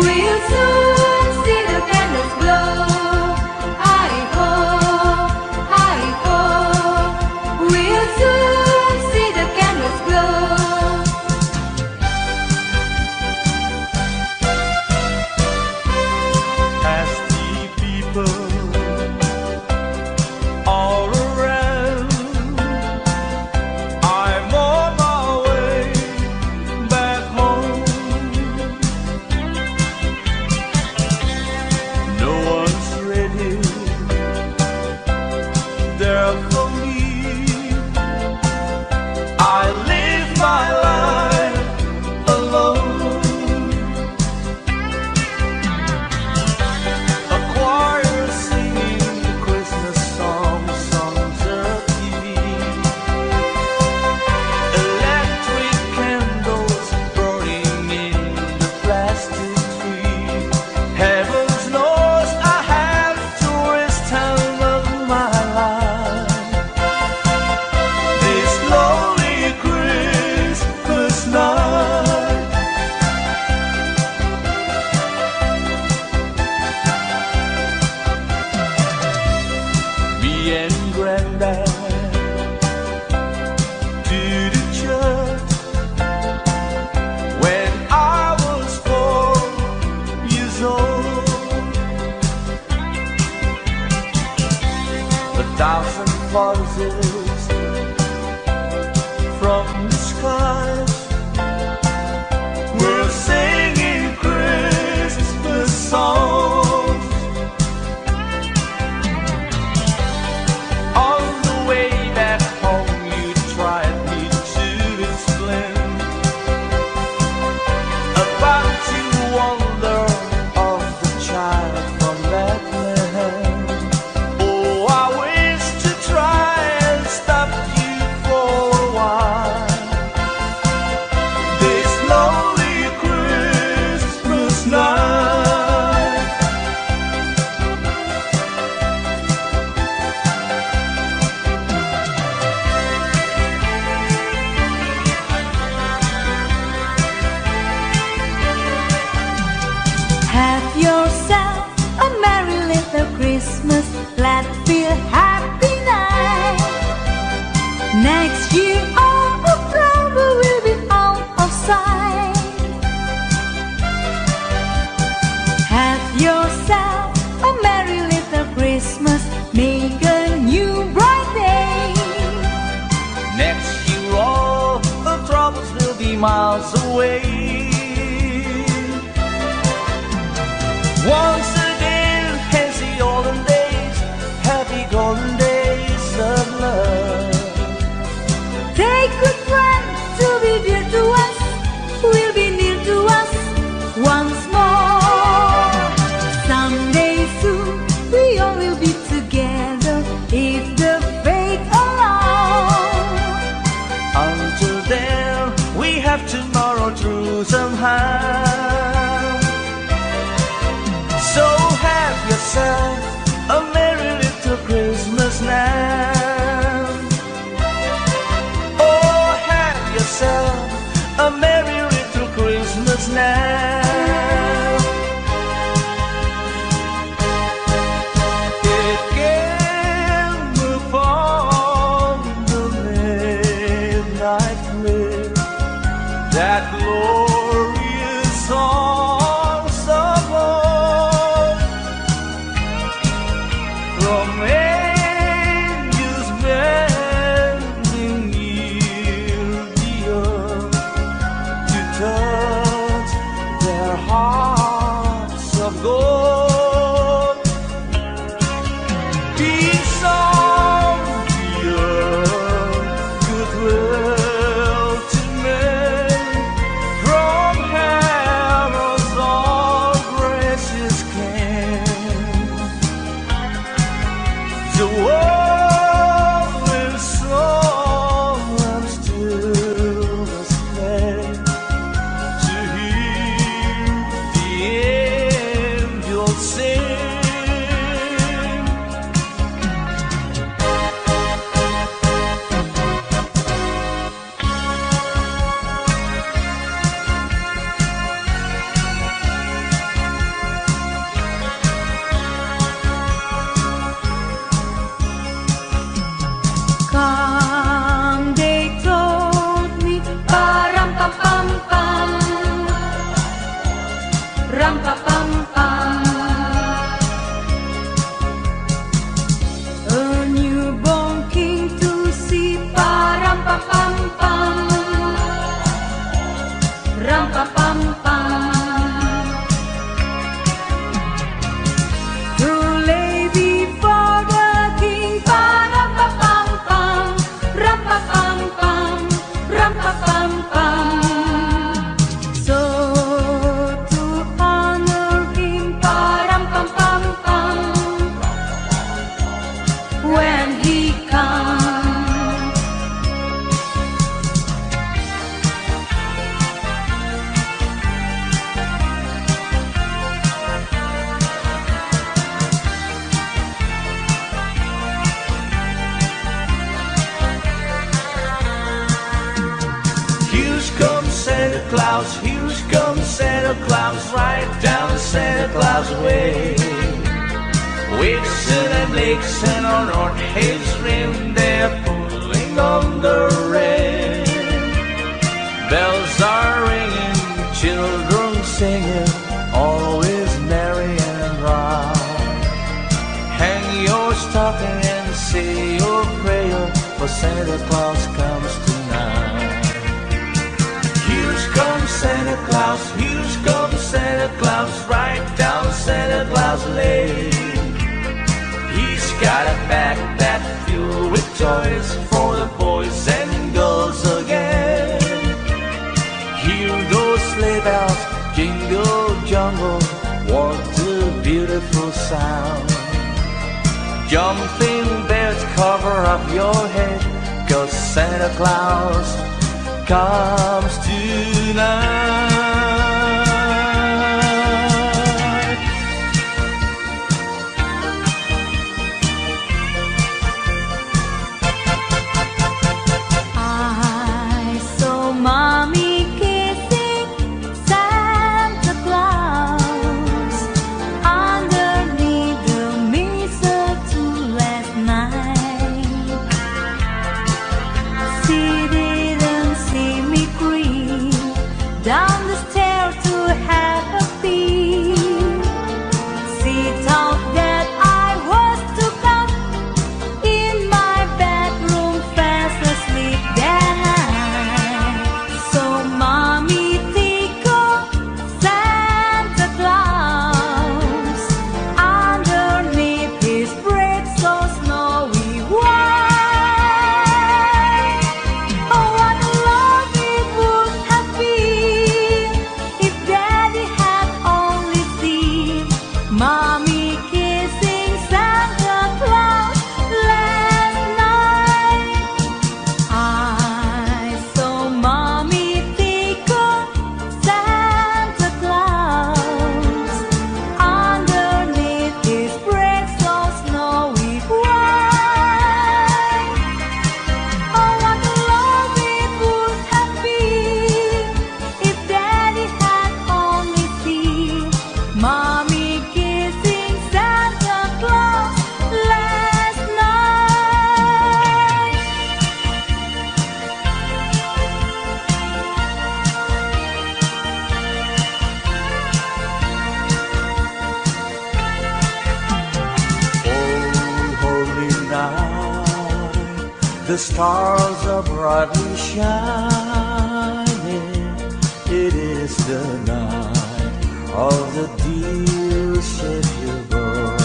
we'll soon see the candles glow. Hi ho, we'll soon see the candles glow. As the people all around, I'm on my way back home. No one's ready there for me. I live my life alone. A choir singing Christmas songs, songs of TV. Electric candles burning in the plastic tree. Heavens knows I have to waste time of my life. This lonely Christmas night. Me and Granddad to the church when I was 4 years old. 1,000 voices from the skies were singing Christmas songs. On the way back home, you tried me to explain about the wonder of the child from Bethlehem. Oh, I wish to try and stop you for a while. This lonely Christmas night. Have yourself a merry little Christmas, glad feel happy night. Next year all the trouble will be out of sight. Have yourself a merry little Christmas, make a new bright day. Next year all the troubles will be miles away. Once again, as the olden days, happy golden days of love. Take good friends to be dear to us, will be near to us once more. Someday soon we all will be together if the fate allows. Until then, we have tomorrow through somehow. So have yourself a merry little Christmas now. Oh, have yourself a merry little Christmas now. It came upon the Santa Claus, here comes Santa Claus, right down Santa Claus way. Vixen and Vixen on North Hills Rim, they're pulling on the rail. Bells are ringing, children singing, always merry and bright. Hang your stocking and say your prayer, for Santa Claus comes tonight. Here comes Santa Claus, here comes Santa Claus, right down Santa Claus Lane. He's got a backpack filled with toys for the boys and girls again. Hear those sleigh bells jingle jungle, what a beautiful sound. Jumping bears cover up your head, 'cause Santa Claus comes tonight. I saw Mommy kissing Santa Claus underneath the mistletoe last night. She didn't see me creep down the stairs to have a peek. She thought that I was to come in my bedroom fast asleep that night. So Mommy tickled Santa Claus underneath his bread so snowy white. Oh, what a love it would have been if Daddy had only seen Mommy kissing Santa Claus last night. I saw Mommy tickle Santa Claus underneath his bread so snowy white. Oh, what a love it would have been if Daddy had only seen Mommy kissing Santa Claus last night. Oh, holy night, the stars are brightly shining. It is the night of the dear Savior born.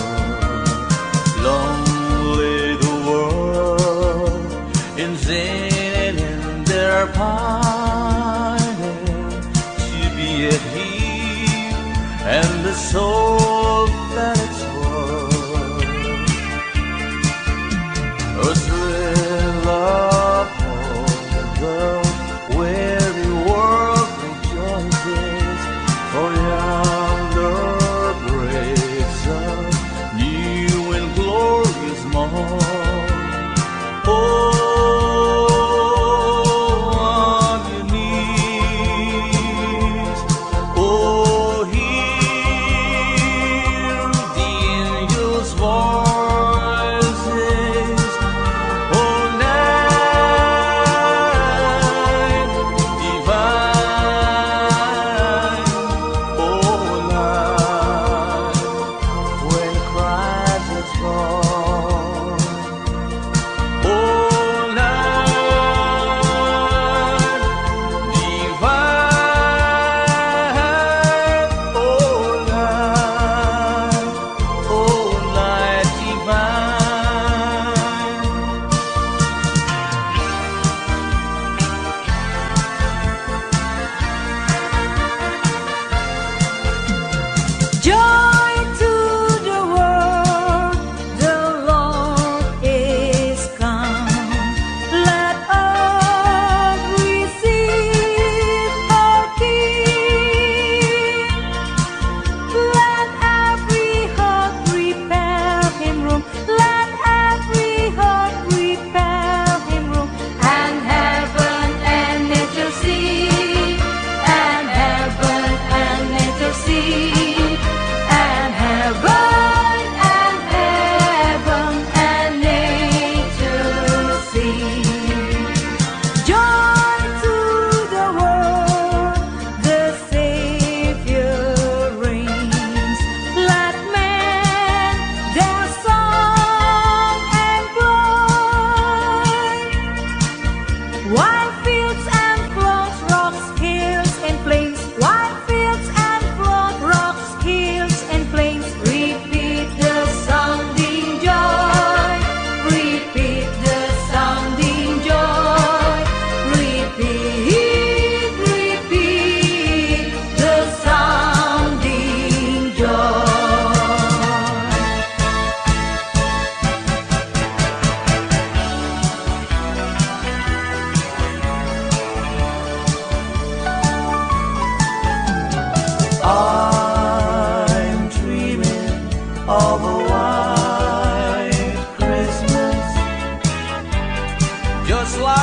Lonely the world in sin and in their pining to be at Him and the soul that it's worth. A thrill of hope, the weary world rejoices, for yonder breaks a new and glorious morn. Oh, on your knees, oh, hear the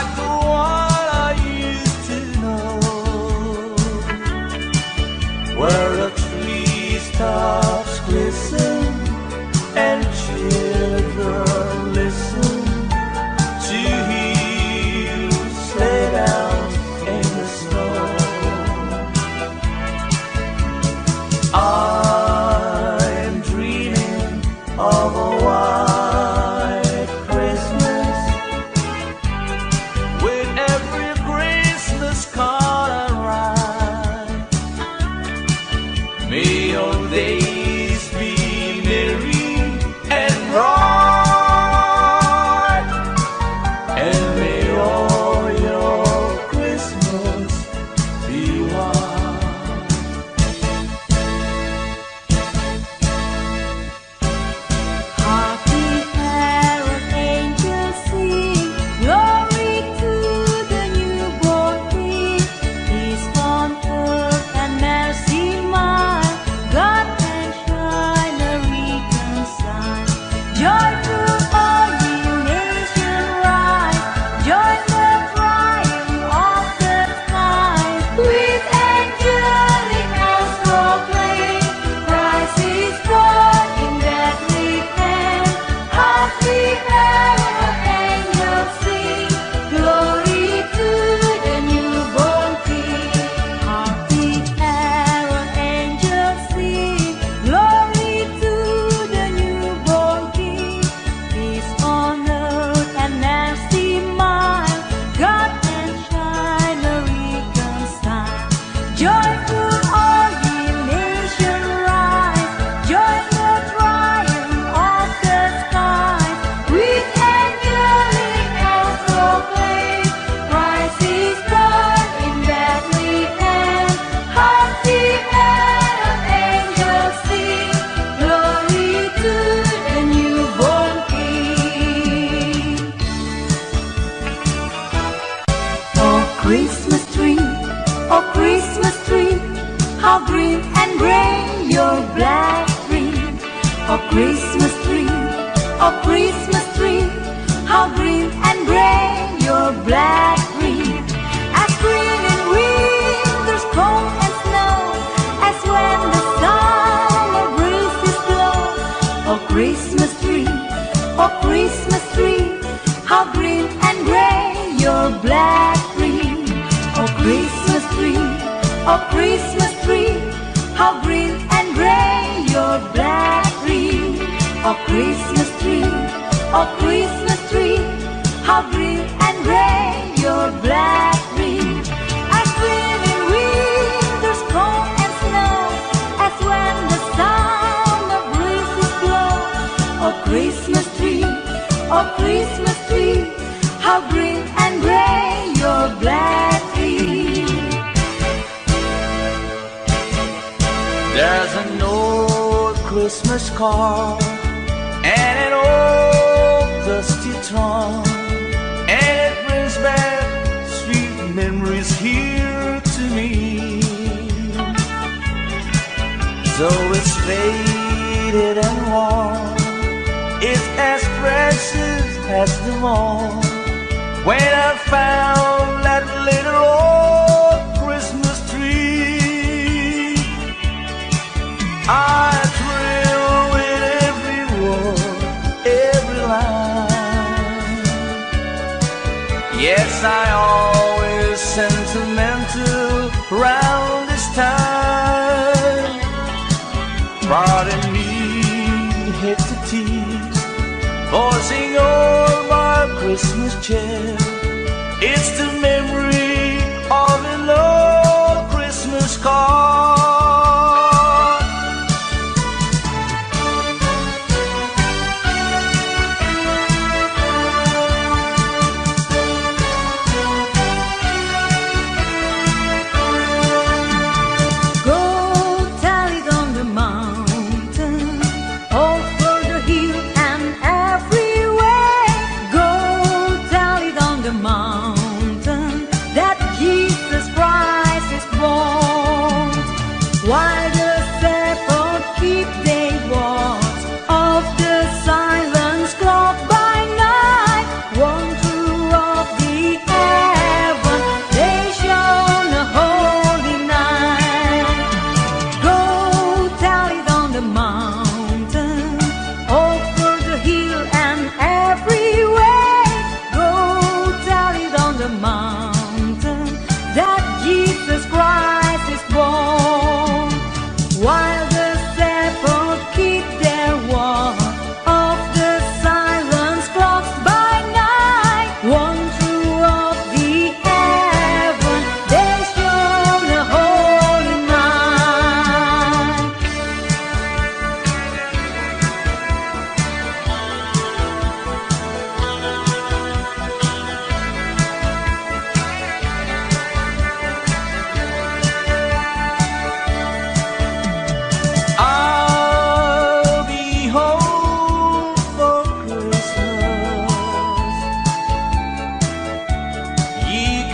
like the one I used to know, where the treetops glisten and children listen to hear sleigh bells in the snow. I'm dreaming of a white Christmas with every Christmas card I write. May your days be merry and bright, and may all your Christmas be white. Happy carol angels sing, glory to the newborn King. Peace on earth and mercy mild, God and shine a reconcile. Joyful all ye nations rise, join the triumph of the skies. With angelic bells proclaim, Christ is born in Bethlehem. Happy carol angels sing, glory to the newborn King. Happy carol angels sing, glory to the newborn King. Peace on earth and mercy mild, God and shine a reconcile. Joyful all ye nations rise, join the triumph of the skies. With angelic bells proclaim, Christ is born in Bethlehem. Happy carol angels sing, glory to the newborn King. Oh Christmas tree, how green and gray your black tree. Oh Christmas tree, how green and gray your black tree. As green in winter's cold and snow, as when the summer breezes blow. Oh Christmas tree, how green and gray your black tree. Oh Christmas tree, how green and gray your black tree. Oh Christmas tree, how green and gray your black tree. As green in winter's cold and snow, as when the summer breezes blow. Oh Christmas tree, how green and gray your black tree. There's an old Christmas card and an old dusty trunk, and it brings back sweet memories here to me. Though it's faded and worn, it's as precious as them all. When I found that little old Christmas tree, I thrill with every word, every line. Yes, I always sentimental round this time. Pardon me, hit the tease, voicing all my Christmas cheer. It's the memory of an old Christmas card. Go tell it on the mountain, over the hill and everywhere. Go tell it on the mountain,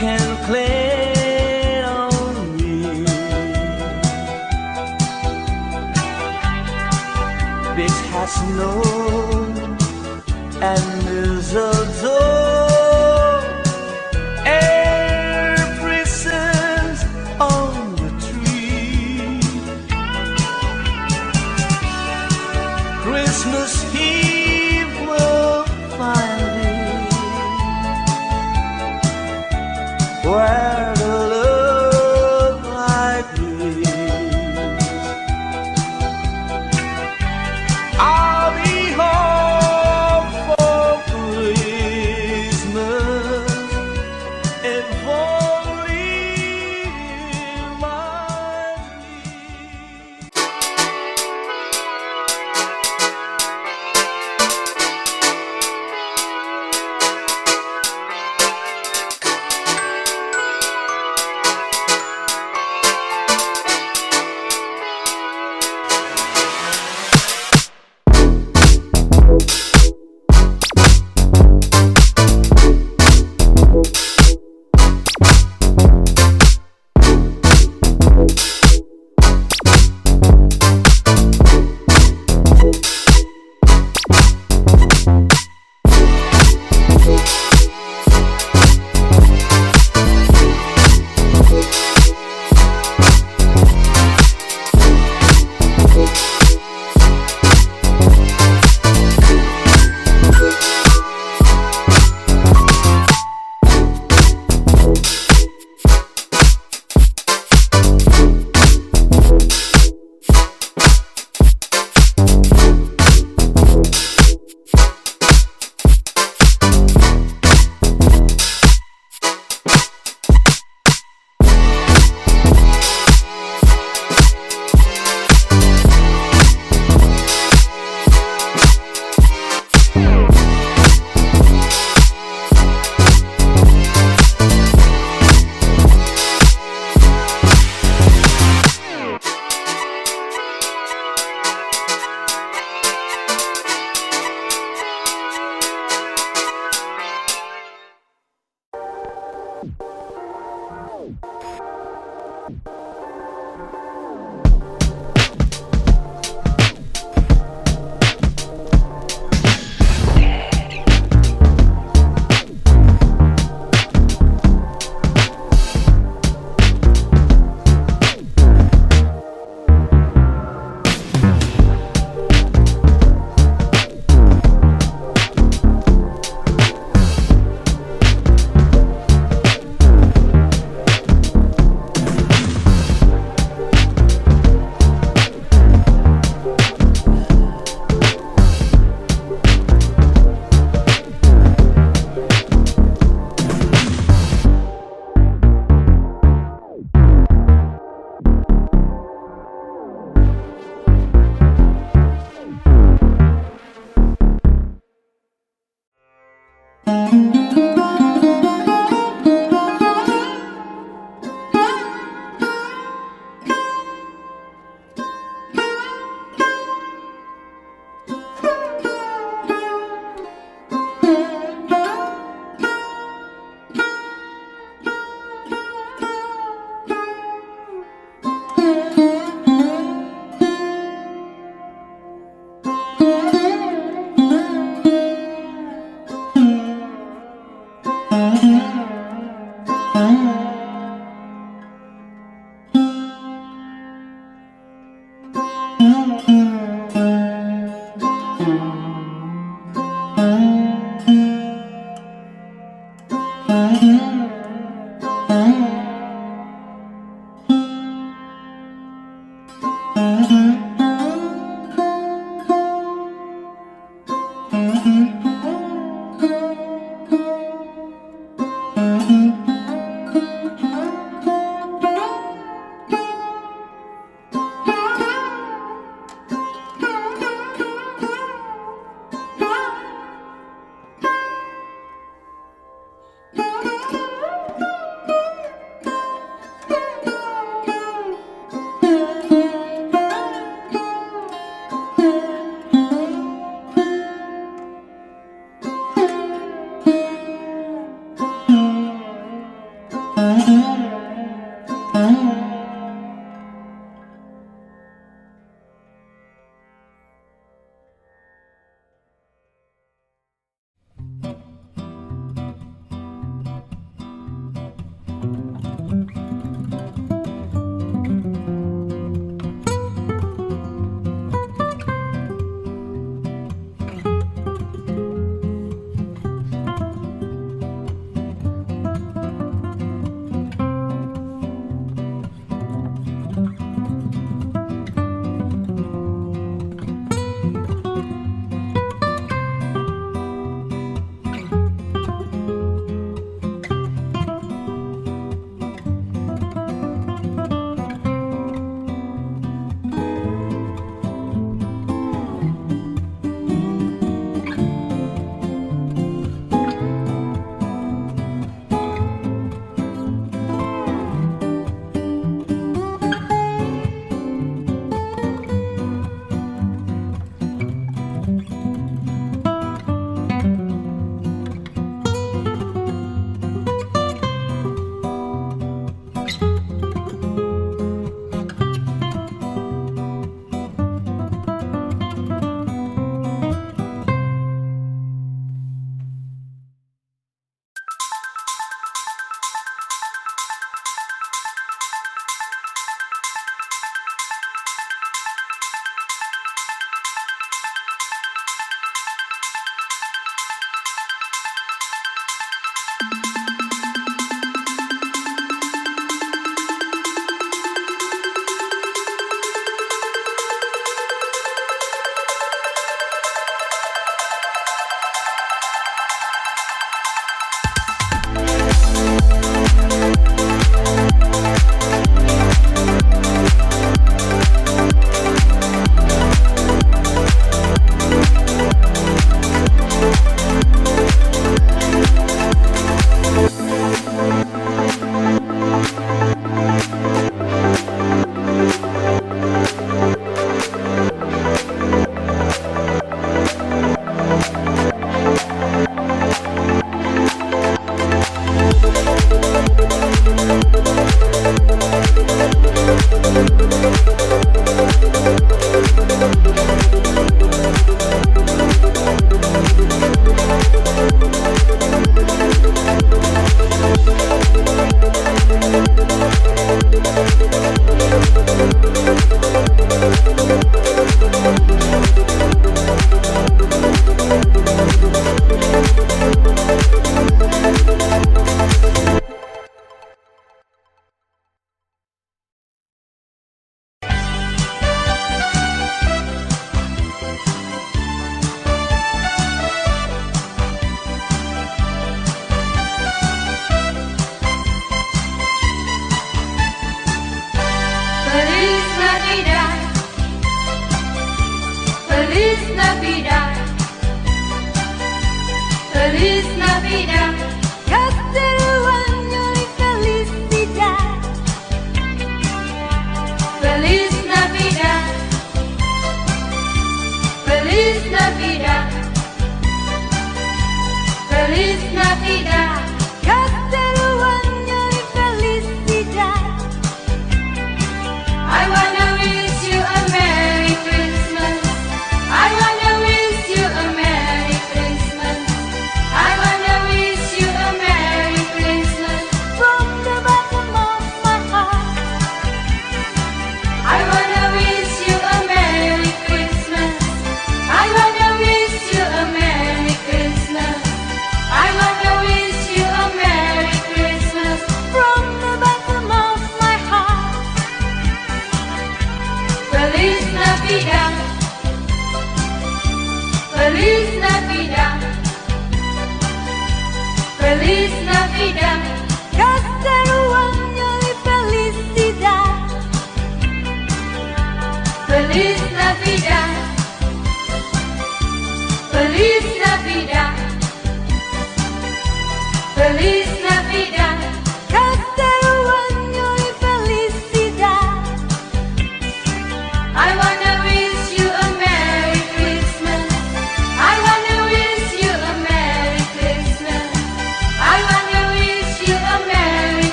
can claim on me. Big has snow and mistletoe, air prisons on the tree. Christmas Eve will find me where the love light is. I'll be home for Christmas if only in my dreams.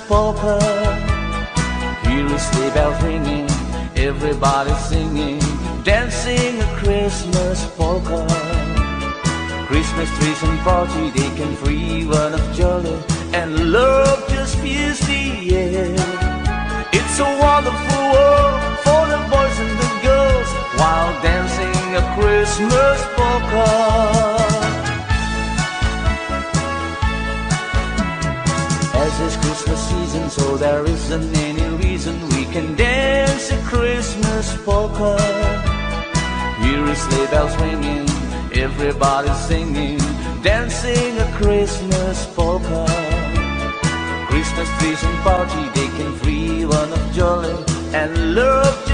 polka. Hear a sleigh bells ringing, everybody singing, dancing a Christmas polka. Christmas trees and party, they can free one of jolly, and love just fills the air. It's a wonderful world for the boys and the girls while dancing a Christmas polka. As it's Christmas season, so there isn't any reason we can dance a Christmas polka. Hear a sleigh bells ringing, everybody singing, dancing a Christmas polka. Christmas trees and party, they can free one of jolly, and love